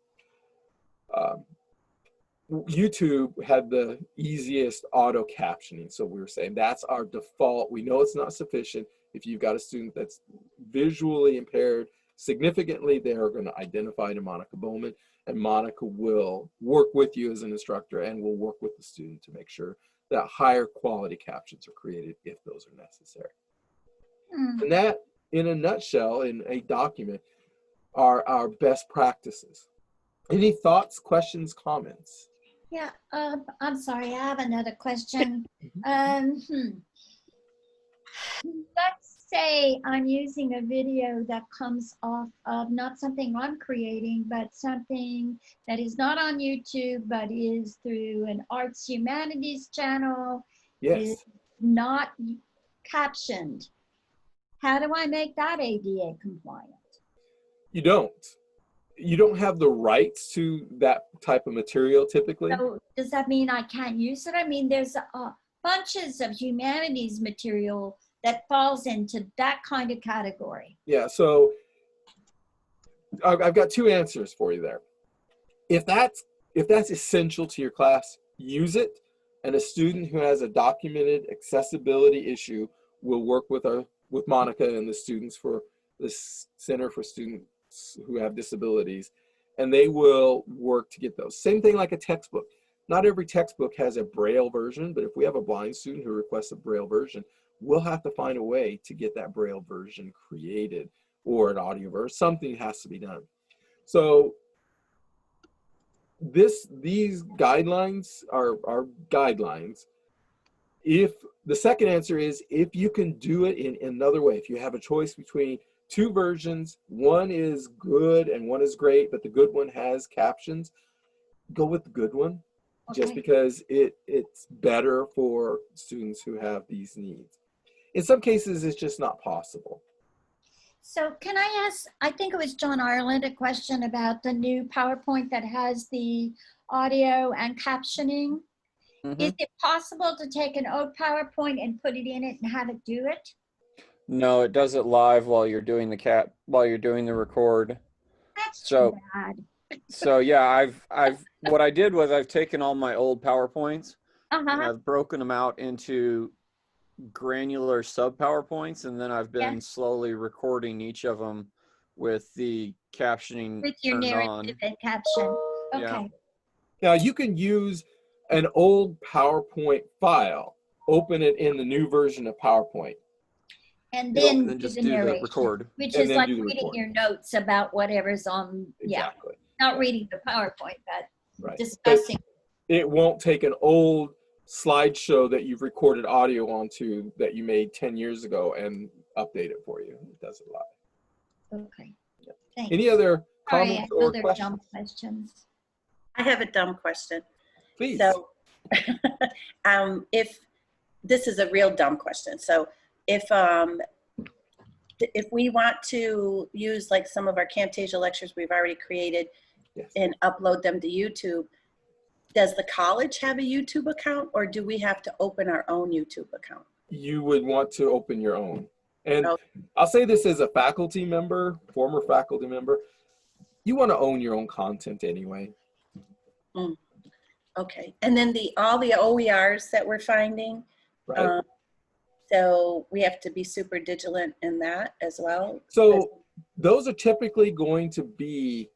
YouTube had the easiest auto captioning. So we were saying that's our default. We know it's not sufficient. If you've got a student that's visually impaired significantly, they are going to identify to Monica Bowman, and Monica will work with you as an instructor and will work with the student to make sure that higher quality captions are created if those are necessary. And that, in a nutshell, in a document, are our best practices. Any thoughts, questions, comments?
Yeah, I'm sorry, I have another question. Let's say I'm using a video that comes off of not something I'm creating, but something that is not on YouTube, but is through an arts humanities channel.
Yes.
Is not captioned. How do I make that ADA compliant?
You don't. You don't have the rights to that type of material typically.
So does that mean I can't use it? I mean, there's bunches of humanities material that falls into that kind of category.
Yeah, so I've got two answers for you there. If that's essential to your class, use it. And a student who has a documented accessibility issue will work with Monica and the students for the Center for Students who have disabilities, and they will work to get those. Same thing like a textbook. Not every textbook has a Braille version, but if we have a blind student who requests a Braille version, we'll have to find a way to get that Braille version created, or an audio version. Something has to be done. So these guidelines are guidelines. If the second answer is, if you can do it in another way, if you have a choice between two versions, one is good and one is great, but the good one has captions, go with the good one, just because it's better for students who have these needs. In some cases, it's just not possible.
So can I ask, I think it was John Ireland, a question about the new PowerPoint that has the audio and captioning. Is it possible to take an old PowerPoint and put it in it and have it do it?
No, it does it live while you're doing the record.
That's
So
too bad.
so yeah, what I did was I've taken all my old PowerPoints and I've broken them out into granular sub PowerPoints, and then I've been slowly recording each of them with the captioning
With your
turned on.
narrative and caption. Okay.
Yeah.
Now you can use an old PowerPoint file, open it in the new version of PowerPoint.
And then,
then
do
just
the
do the
narration,
record.
which
And
is
then
like
do the
reading
record.
your notes about whatever's on,
Exactly.
not reading the PowerPoint, but
Right.
discussing.
It won't take an old slideshow that you've recorded audio onto that you made 10 years ago and update it for you. It does it live.
Okay. Thanks.
Any other
Sorry, I
comments
know
or
they're
questions?
dumb questions.
I have a dumb question.
Please.
So, if this is a real dumb question, so if we want to use like some of our Camtasia lectures we've already created and upload them to YouTube, does the college have a YouTube account, or do we have to open our own YouTube account?
You would want to open your own. And I'll say this as a faculty member, former faculty member, you want to own your own content anyway.
Okay. And then all the OERs that we're finding,
Right.
so we have to be super vigilant in that as well.
So those are typically going to be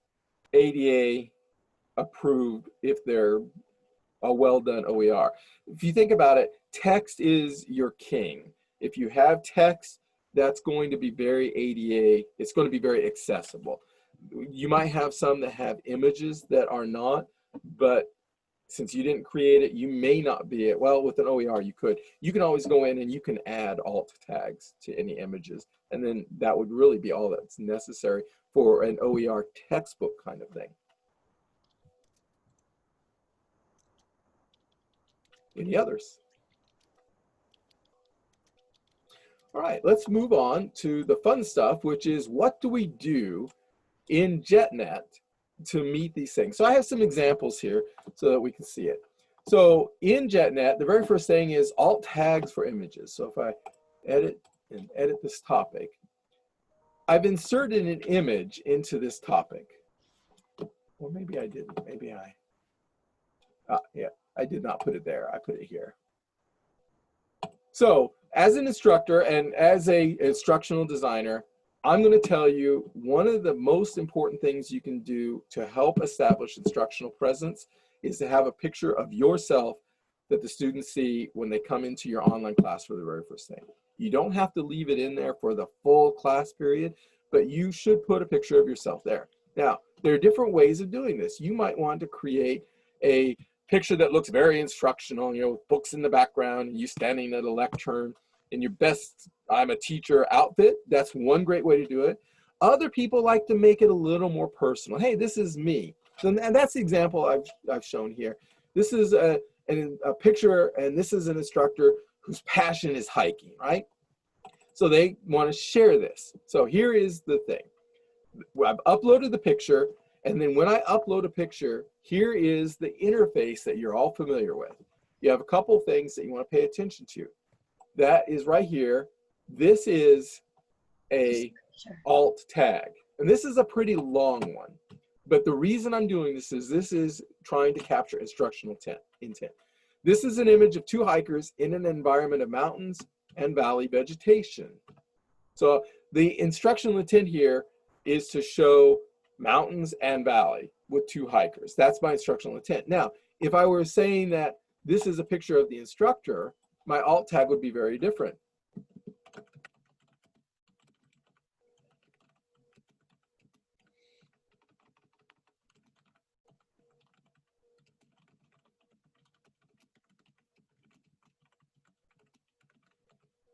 ADA approved if they're a well done OER. If you think about it, text is your king. If you have text, that's going to be very ADA, it's going to be very accessible. You might have some that have images that are not, but since you didn't create it, you may not be it. Well, with an OER, you could. You can always go in and you can add alt tags to any images, and then that would really be all that's necessary for an OER textbook kind of thing. Any others? All right, let's move on to the fun stuff, which is what do we do in JetNet to meet these things? So I have some examples here so that we can see it. So in JetNet, the very first thing is alt tags for images. So if I edit this topic, I've inserted an image into this topic. Or maybe I didn't, maybe I did not put it there, I put it here. So as an instructor and as a instructional designer, I'm going to tell you one of the most important things you can do to help establish instructional presence is to have a picture of yourself that the students see when they come into your online class for the very first thing. You don't have to leave it in there for the full class period, but you should put a picture of yourself there. Now, there are different ways of doing this. You might want to create a picture that looks very instructional, you know, with books in the background, and you standing at a lectern in your best I'm a teacher outfit. That's one great way to do it. Other people like to make it a little more personal. Hey, this is me. And that's the example I've shown here. This is a picture, and this is an instructor whose passion is hiking, right? So they want to share this. So here is the thing. I've uploaded the picture, and then when I upload a picture, here is the interface that you're all familiar with. You have a couple things that you want to pay attention to. That is right here. This is a alt tag, and this is a pretty long one. But the reason I'm doing this is trying to capture instructional intent. This is an image of two hikers in an environment of mountains and valley vegetation. So the instructional intent here is to show mountains and valley with two hikers. That's my instructional intent. Now, If I were saying that this is a picture of the instructor, my alt tag would be very different.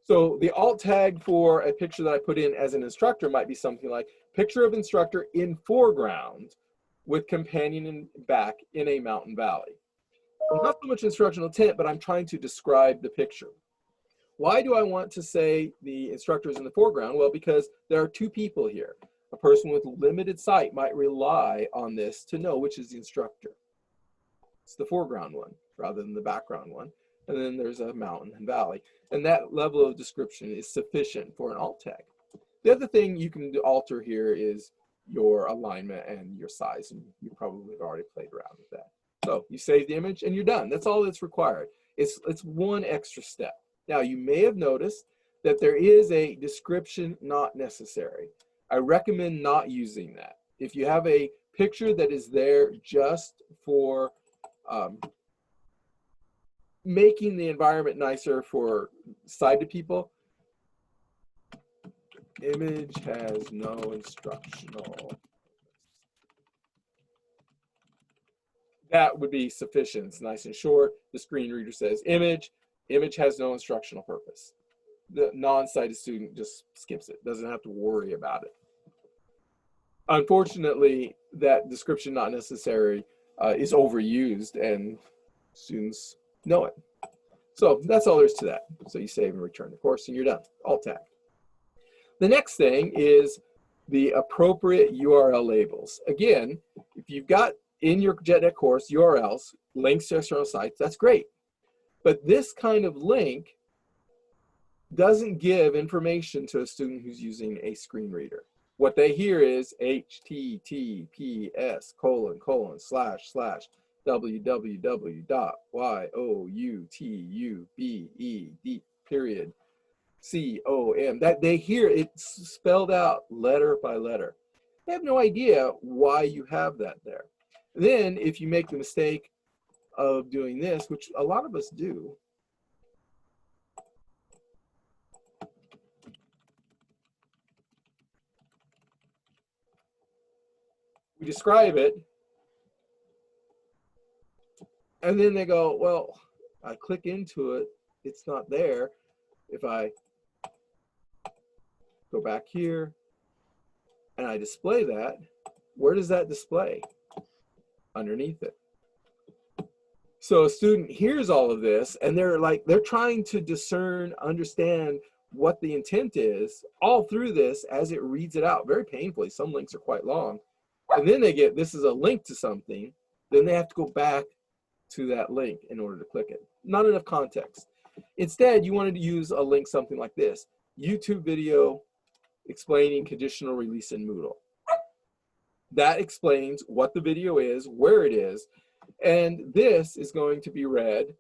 So the alt tag for a picture that I put in as an instructor might be something like picture of instructor in foreground with companion in back in a mountain valley. Not so much instructional intent, but I'm trying to describe the picture. Why do I want to say the instructor is in the foreground? Well, because there are two people here. A person with limited sight might rely on this to know which is the instructor. It's the foreground one rather than the background one. And then there's a mountain and valley. And that level of description is sufficient for an alt tag. The other thing you can alter here is your alignment and your size. And you probably have already played around with that. So you save the image and you're done. That's all that's required. It's one extra step. Now you may have noticed that there is a description not necessary. I recommend not using that. If you have a picture that is there just for making the environment nicer for sighted people, image has no instructional. That would be sufficient. It's nice and short. The screen reader says image has no instructional purpose. The non-sighted student just skips it, doesn't have to worry about it. Unfortunately, that description not necessary is overused and students know it. So that's all there is to that. So you save and return the course and you're done, alt tag. The next thing is the appropriate URL labels. Again, if you've got in your JetNet course URLs, links to external sites, that's great. But this kind of link doesn't give information to a student who's using a screen reader. What they hear is https://www.youtubed.com. That they hear it spelled out letter by letter. They have no idea why you have that there. Then if you make the mistake of doing this, which a lot of us do, we describe it, and then they go, well, I click into it, it's not there. If I go back here and I display that, where does that display? Underneath it. So a student hears all of this and they're trying to discern, understand what the intent is all through this as it reads it out very painfully. Some links are quite long. And then they get, this is a link to something, then they have to go back to that link in order to click it. Not enough context. Instead, you wanted to use a link something like this: YouTube video explaining conditional release in Moodle. That explains what the video is, where it is, and this is going to be read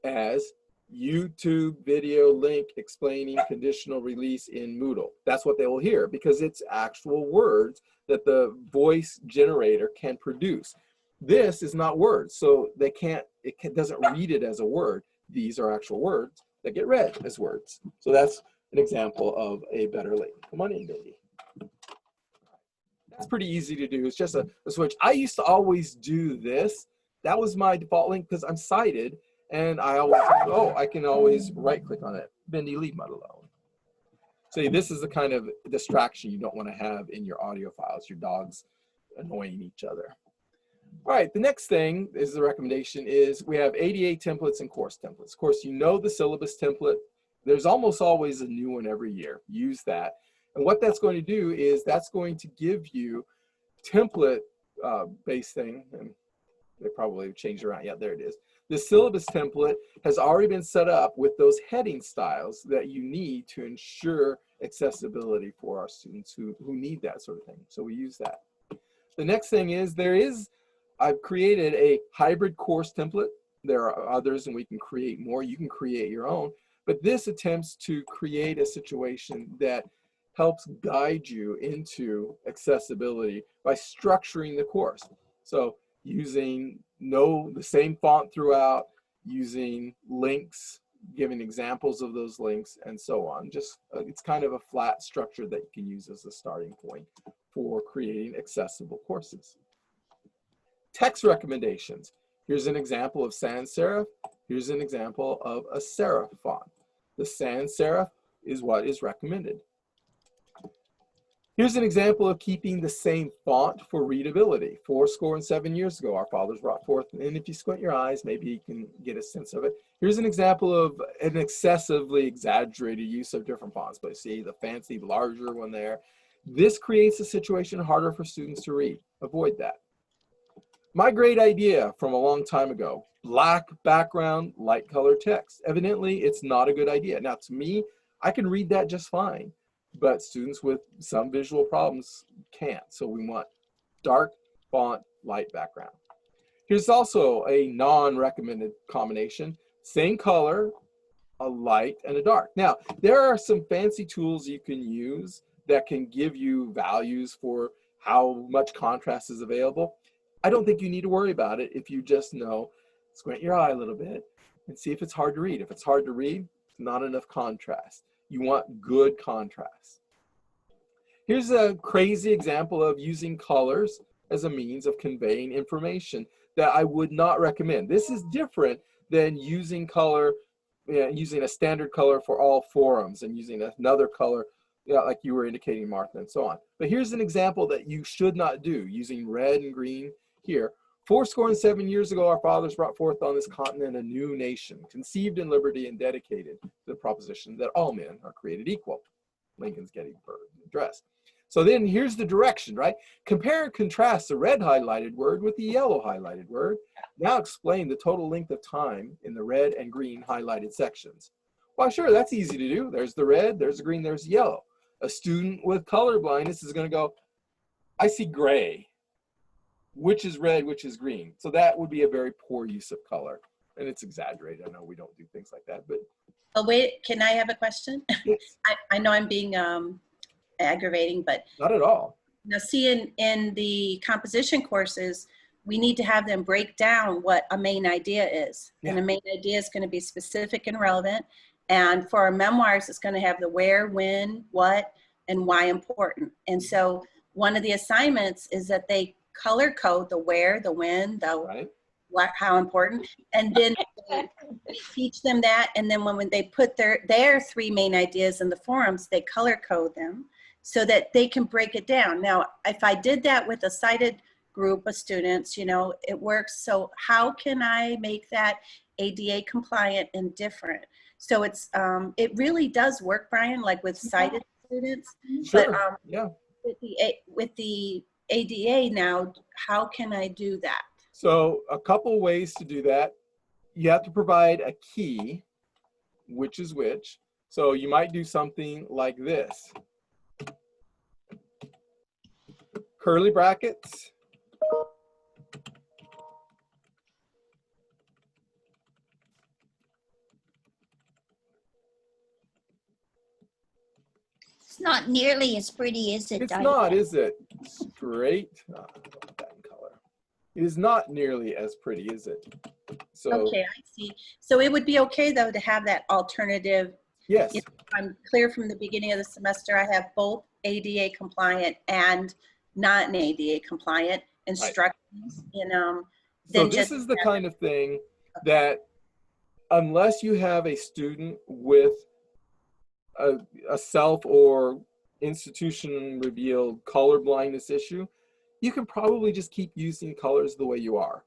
as YouTube video link explaining conditional release in Moodle. That's what they will hear because it's actual words that the voice generator can produce. This is not words, so it doesn't read it as a word. These are actual words that get read as words. So that's an example of a better link. Come on in, baby. That's pretty easy to do. It's just a switch. I used to always do this. That was my default link because I'm sighted, and I always, I can always right-click on it. Bendy, leave mud alone. See, this is the kind of distraction you don't want to have in your audio files, your dogs annoying each other. All right, the next thing is the recommendation is we have ADA templates and course templates. Of course, you know the syllabus template. There's almost always a new one every year. Use that. And what that's going to do is that's going to give you template-based thing, and they probably changed around. Yeah, there it is. The syllabus template has already been set up with those heading styles that you need to ensure accessibility for our students who need that sort of thing. So we use that. The next thing is I've created a hybrid course template. There are others and we can create more. You can create your own. But this attempts to create a situation that helps guide you into accessibility by structuring the course. So using know the same font throughout, using links, giving examples of those links, and so on. Just it's kind of a flat structure that you can use as a starting point for creating accessible courses. Text recommendations. Here's an example of sans serif. Here's an example of a serif font. The sans serif is what is recommended. Here's an example of keeping the same font for readability. 7 years ago, our fathers brought forth, and if you squint your eyes, maybe you can get a sense of it. Here's an example of an excessively exaggerated use of different fonts, but see the fancy larger one there. This creates a situation harder for students to read. Avoid that. My great idea from a long time ago, black background, light colored text. Evidently, it's not a good idea. Now, to me, I can read that just fine, but students with some visual problems can't. So we want dark font, light background. Here's also a non-recommended combination. Same color, a light and a dark. Now, there are some fancy tools you can use that can give you values for how much contrast is available. I don't think you need to worry about it if you just know, squint your eye a little bit and see if it's hard to read. If it's hard to read, not enough contrast. You want good contrast. Here's a crazy example of using colors as a means of conveying information that I would not recommend. This is different than using color, using a standard color for all forums and using another color like you were indicating, Martha, and so on. But here's an example that you should not do, using red and green here. 7 years ago, our fathers brought forth on this continent a new nation, conceived in liberty and dedicated to the proposition that all men are created equal. Lincoln's Gettysburg Address. So then here's the direction, right? Compare and contrast the red highlighted word with the yellow highlighted word. Now explain the total length of time in the red and green highlighted sections. Well, sure, that's easy to do. There's the red, there's the green, there's the yellow. A student with color blindness is going to go, I see gray. Which is red, which is green? So that would be a very poor use of color. And it's exaggerated. I know we don't do things like that, but.
Oh, wait, can I have a question?
Yes.
I know I'm being aggravating, but.
Not at all.
Now see, in the composition courses, we need to have them break down what a main idea is.
Yeah.
And a main idea is going to be specific and relevant. And for our memoirs, it's going to have the where, when, what, and why important. And so one of the assignments is that they color code the where, the when, the
Right.
what, how important, and then teach them that. And then when they put their 3 main ideas in the forums, they color code them so that they can break it down. Now, if I did that with a sighted group of students, you know, it works. So how can I make that ADA compliant and different? So it's, it really does work, Brian, like with sighted students.
Sure.
But
Yeah.
with the ADA now, how can I do that?
So a couple ways to do that. You have to provide a key, which is which. So you might do something like this. Curly brackets.
It's not nearly as pretty, is it?
It's
Diane?
not, is it? Straight. Oh, I want that in color. It is not nearly as pretty, is it? So
Okay, I see. So it would be okay though to have that alternative.
yes.
If I'm clear from the beginning of the semester, I have both ADA compliant and not an ADA compliant instructions. And
So
then
this
just
is the kind of thing that unless you have a student with a self or institution revealed color blindness issue, you can probably just keep using colors the way you are.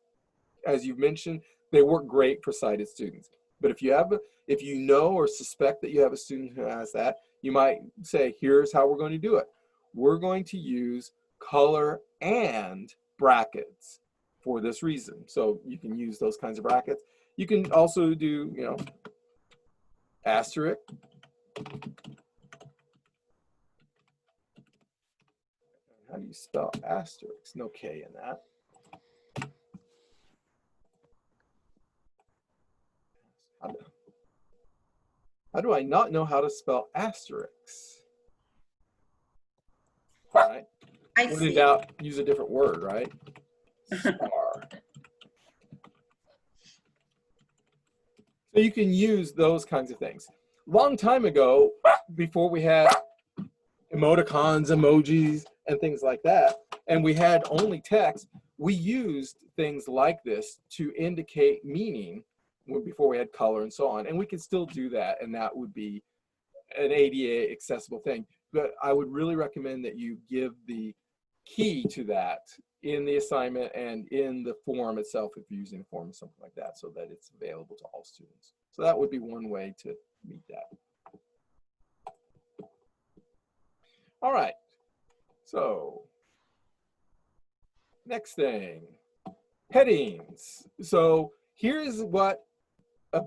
As you've mentioned, they work great for sighted students. But if you know or suspect that you have a student who has that, you might say, here's how we're going to do it. We're going to use color and brackets for this reason. So you can use those kinds of brackets. You can also do, you know, asterisk. How do you spell asterisk? No K in that. How do I not know how to spell asterisks? All right.
I
When in
see.
doubt, use a different word, right? Star. So you can use those kinds of things. Long time ago, before we had emoticons, emojis, and things like that, and we had only text, we used things like this to indicate meaning before we had color and so on. And we can still do that, and that would be an ADA accessible thing. But I would really recommend that you give the key to that in the assignment and in the form itself, if you're using a form or something like that, so that it's available to all students. So that would be one way to meet that. All right, so next thing, headings. So here's what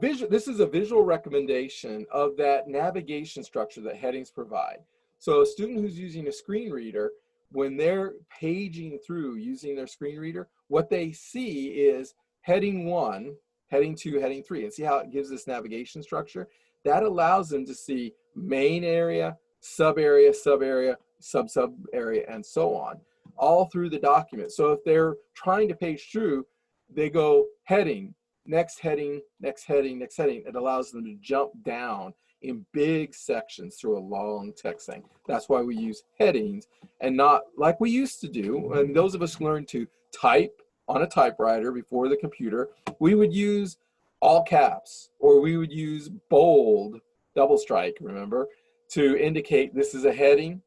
this is a visual recommendation of that navigation structure that headings provide. So a student who's using a screen reader, when they're paging through using their screen reader, what they see is heading 1, heading 2, heading 3, and see how it gives this navigation structure? That allows them to see main area, sub area, sub area, sub area, and so on, all through the document. So if they're trying to page through, they go heading, next heading, next heading, next heading. It allows them to jump down in big sections through a long text thing. That's why we use headings and not like we used to do. And those of us who learned to type on a typewriter before the computer, we would use all caps, or we would use bold, double strike, remember, to indicate this is a heading,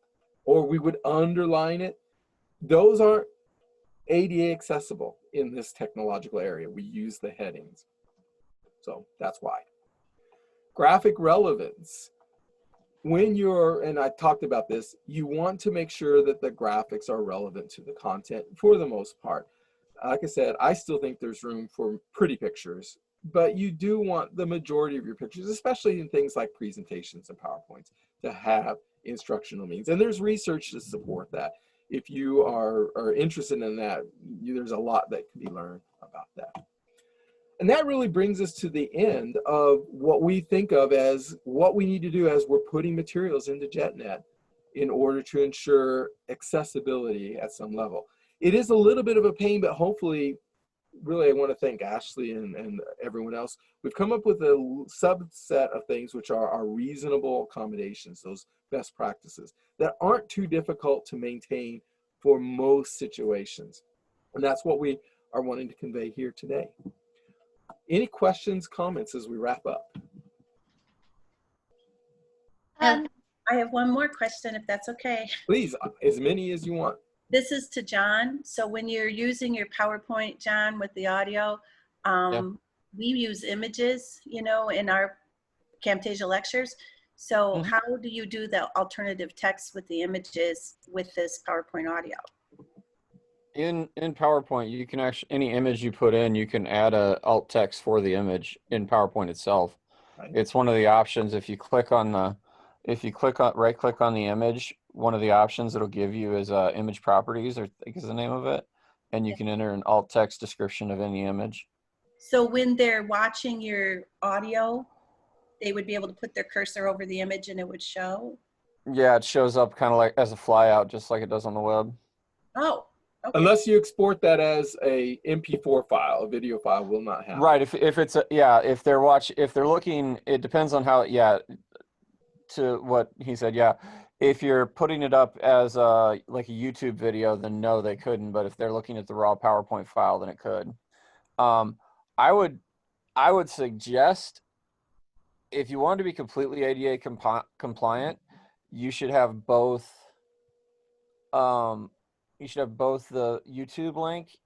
or we would underline it. Those aren't ADA accessible in this technological area. We use the headings. So that's why. Graphic relevance. When you're, and I talked about this, you want to make sure that the graphics are relevant to the content for the most part. Like I said, I still think there's room for pretty pictures, but you do want the majority of your pictures, especially in things like presentations and PowerPoints, to have instructional means. And there's research to support that. If you are interested in that, there's a lot that can be learned about that. And that really brings us to the end of what we think of as what we need to do as we're putting materials into JetNet in order to ensure accessibility at some level. It is a little bit of a pain, but hopefully, really I want to thank Ashley and everyone else. We've come up with a subset of things which are our reasonable accommodations, those best practices that aren't too difficult to maintain for most situations. And that's what we are wanting to convey here today. Any questions, comments as we wrap up?
I have one more question, if that's okay.
Please, as many as you want.
This is to John. So when you're using your PowerPoint, John, with the audio, we use images, you know, in our Camtasia lectures. So how do you do the alternative text with the images with this PowerPoint audio?
In PowerPoint, you can actually, any image you put in, you can add a alt text for the image in PowerPoint itself.
Right.
It's one of the options. If you click on right click on the image, one of the options it'll give you is image properties, or I think is the name of it, and you can enter an alt text description of any image.
So when they're watching your audio, they would be able to put their cursor over the image and it would show?
Yeah, it shows up kind of like as a flyout, just like it does on the web.
Oh, okay.
Unless you export that as a MP4 file, a video file will not happen.
Right. If it's a, yeah, if they're looking, it depends on how, yeah, to what he said. Yeah. If you're putting it up as like a YouTube video, then no, they couldn't. But if they're looking at the raw PowerPoint file, then it could. I would suggest, if you want to be completely ADA compliant, you should have both. You should have both the YouTube link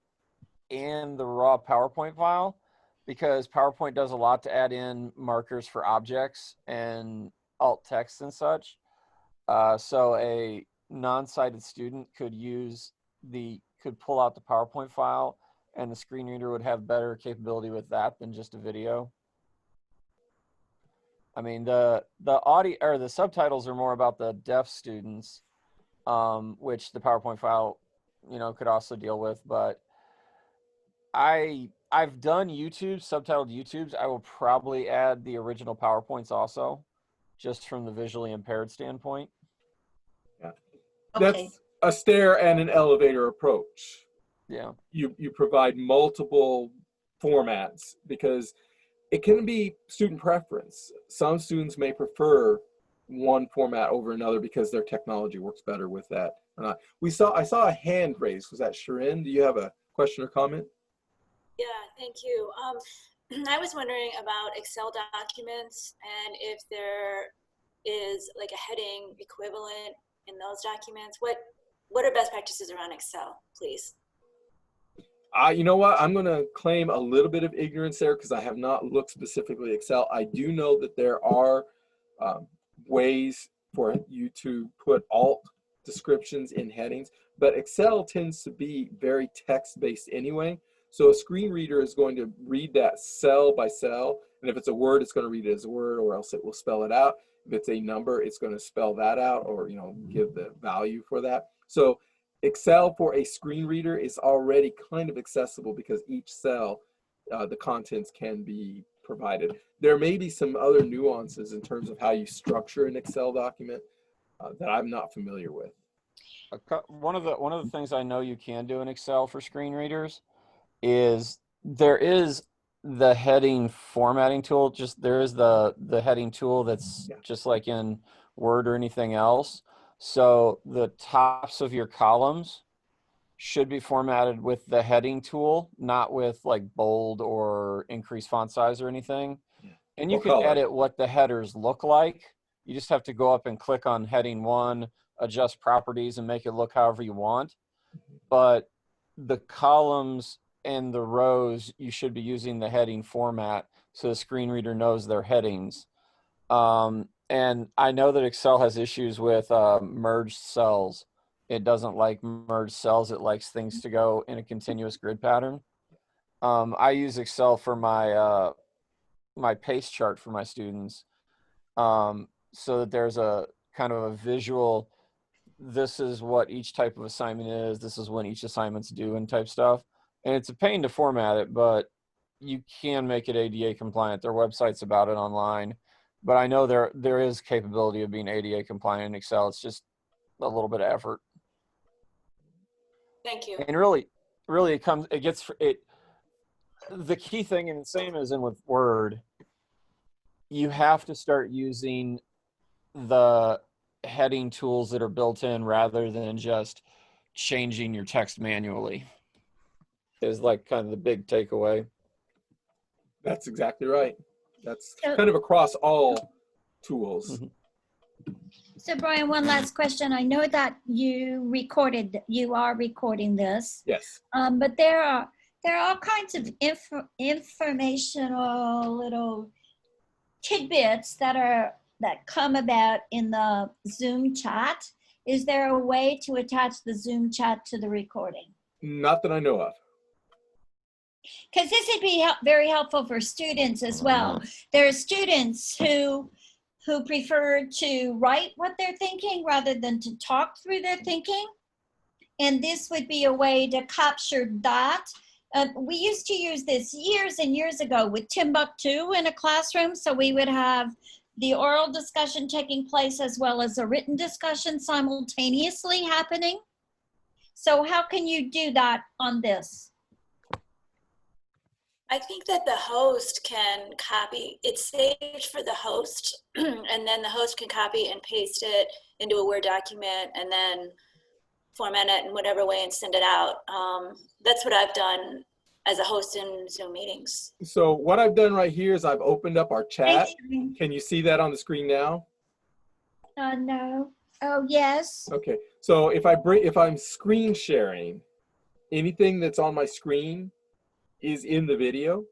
and the raw PowerPoint file, because PowerPoint does a lot to add in markers for objects and alt text and such. So a non-sighted student could pull out the PowerPoint file, and the screen reader would have better capability with that than just a video. I mean, the audio or the subtitles are more about the deaf students, which the PowerPoint file, you know, could also deal with. But I've done subtitled YouTubes. I will probably add the original PowerPoints also, just from the visually impaired standpoint.
Yeah,
Okay.
that's a stair and an elevator approach.
Yeah.
You provide multiple formats, because It can be student preference. Some students may prefer one format over another because their technology works better with that. I saw a hand raised. Was that Sharon? Do you have a question or comment?
Yeah, thank you. I was wondering about Excel documents and if there is like a heading equivalent in those documents. What are best practices around Excel, please?
You know what? I'm going to claim a little bit of ignorance there because I have not looked specifically at Excel. I do know that there are ways for you to put alt descriptions in headings, but Excel tends to be very text-based anyway. So a screen reader is going to read that cell by cell, and if it's a word, it's going to read it as a word, or else it will spell it out. If it's a number, it's going to spell that out, or give the value for that. So Excel for a screen reader is already kind of accessible because each cell, the contents can be provided. There may be some other nuances in terms of how you structure an Excel document that I'm not familiar with.
One of the things I know you can do in Excel for screen readers is there is the heading formatting tool. There is the heading tool that's just like in Word or anything else. So the tops of your columns should be formatted with the heading tool, not with like bold or increase font size or anything. And you can edit what the headers look like. You just have to go up and click on heading 1, adjust properties, and make it look however you want. But the columns and the rows, you should be using the heading format so the screen reader knows their headings. And I know that Excel has issues with merged cells. It doesn't like merged cells. It likes things to go in a continuous grid pattern. I use Excel for my my pace chart for my students, so that there's a kind of a visual, this is what each type of assignment is, this is when each assignment's due and type stuff. And it's a pain to format it, but you can make it ADA compliant. Their website's about it online. But I know there is capability of being ADA compliant in Excel. It's just a little bit of effort.
Thank you.
And really the key thing, and the same as in with Word, you have to start using the heading tools that are built in rather than just changing your text manually, is like kind of the big takeaway.
That's exactly right. That's kind of across all tools.
So Brian, one last question. I know that you are recording this.
Yes.
But there are all kinds of informational little tidbits that come about in the Zoom chat. Is there a way to attach the Zoom chat to the recording?
Not that I know of.
Because this would be very helpful for students as well. There are students who prefer to write what they're thinking rather than to talk through their thinking. And this would be a way to capture that. We used to use this years and years ago with Timbuktu in a classroom. So we would have the oral discussion taking place as well as a written discussion simultaneously happening. So how can you do that on this?
I think that the host can copy, it's saved for the host, and then the host can copy and paste it into a Word document and then format it in whatever way and send it out. That's what I've done as a host in Zoom meetings.
So what I've done right here is I've opened up our chat. Can you see that on the screen now?
No. Oh, yes.
Okay. So if I'm screen sharing, anything that's on my screen is in the video.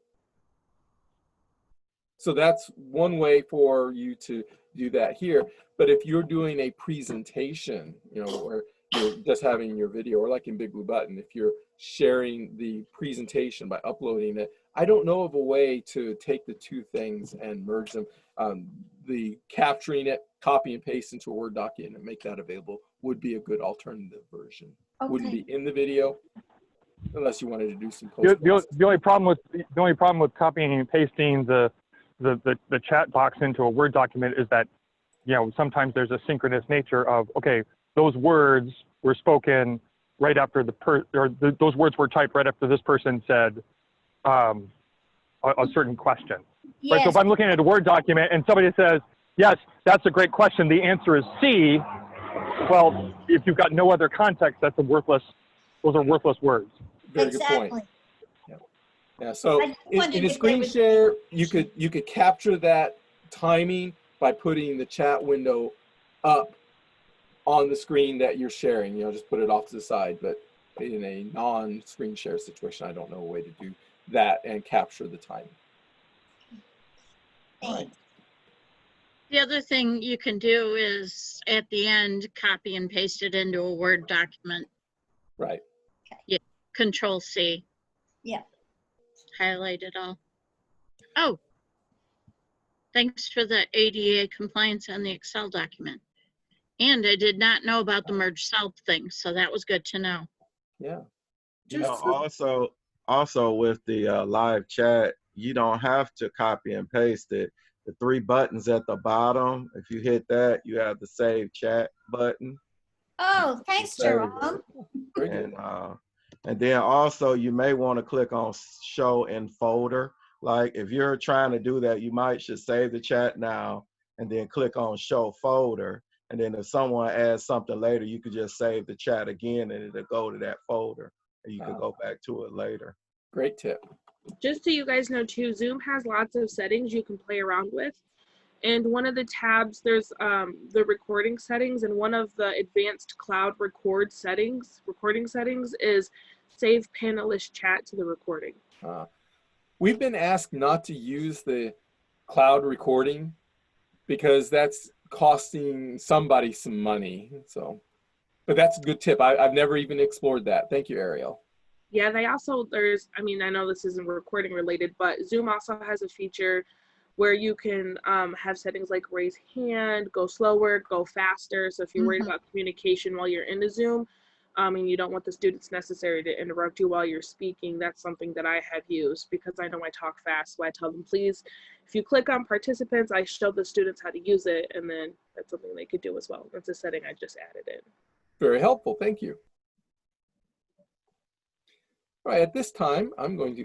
So that's one way for you to do that here. But if you're doing a presentation, where you're just having your video, or like in Big Blue Button, if you're sharing the presentation by uploading it, I don't know of a way to take the two things and merge them. The capturing it, copy and paste into a Word document and make that available would be a good alternative version.
Okay.
Wouldn't be in the video, unless you wanted to do some
The
post-processing.
only problem with copying and pasting the chat box into a Word document is that, sometimes there's a synchronous nature of, okay, those words were spoken right after those words were typed right after this person said a certain question. Right, so
Yes,
if I'm looking at a Word document and somebody says, yes, that's a great question, the answer is C, well, if you've got no other context, those are worthless words.
Very good point.
exactly.
Yeah, so
I just
in
wondered
a
if there
screen
was
share, you could capture that timing by putting the chat window up on the screen that you're sharing. You know, just put it off to the side. But in a non-screen share situation, I don't know a way to do that and capture the time.
Thanks.
The other thing you can do is at the end, copy and paste it into a Word document.
Right.
Control C.
Yeah.
Highlight it all. Oh, thanks for the ADA compliance on the Excel document. And I did not know about the merge cell thing, so that was good to know.
Yeah.
You know, also with the live chat, you don't have to copy and paste it. The 3 buttons at the bottom, if you hit that, you have the save chat button.
Oh, thanks, Jerome.
Very good.
And then also you may want to click on show in folder. Like if you're trying to do that, you might should save the chat now and then click on show folder. And then if someone adds something later, you could just save the chat again and it'll go to that folder and you could go back to it later.
Great tip.
Just so you guys know too, Zoom has lots of settings you can play around with. And one of the tabs, there's the recording settings, and one of the advanced cloud recording settings is save panelist chat to the recording.
We've been asked not to use the cloud recording because that's costing somebody some money. So, but that's a good tip. I've never even explored that. Thank you, Ariel.
Yeah, I mean, I know this isn't recording related, but Zoom also has a feature where you can have settings like raise hand, go slower, go faster. So if you're worried about communication while you're in the Zoom, and you don't want the students necessarily to interrupt you while you're speaking, that's something that I have used because I know I talk fast. So I tell them, please, if you click on participants, I show the students how to use it, and then that's something they could do as well. That's a setting I just added in.
Very helpful. Thank you. All right, at this time, I'm going to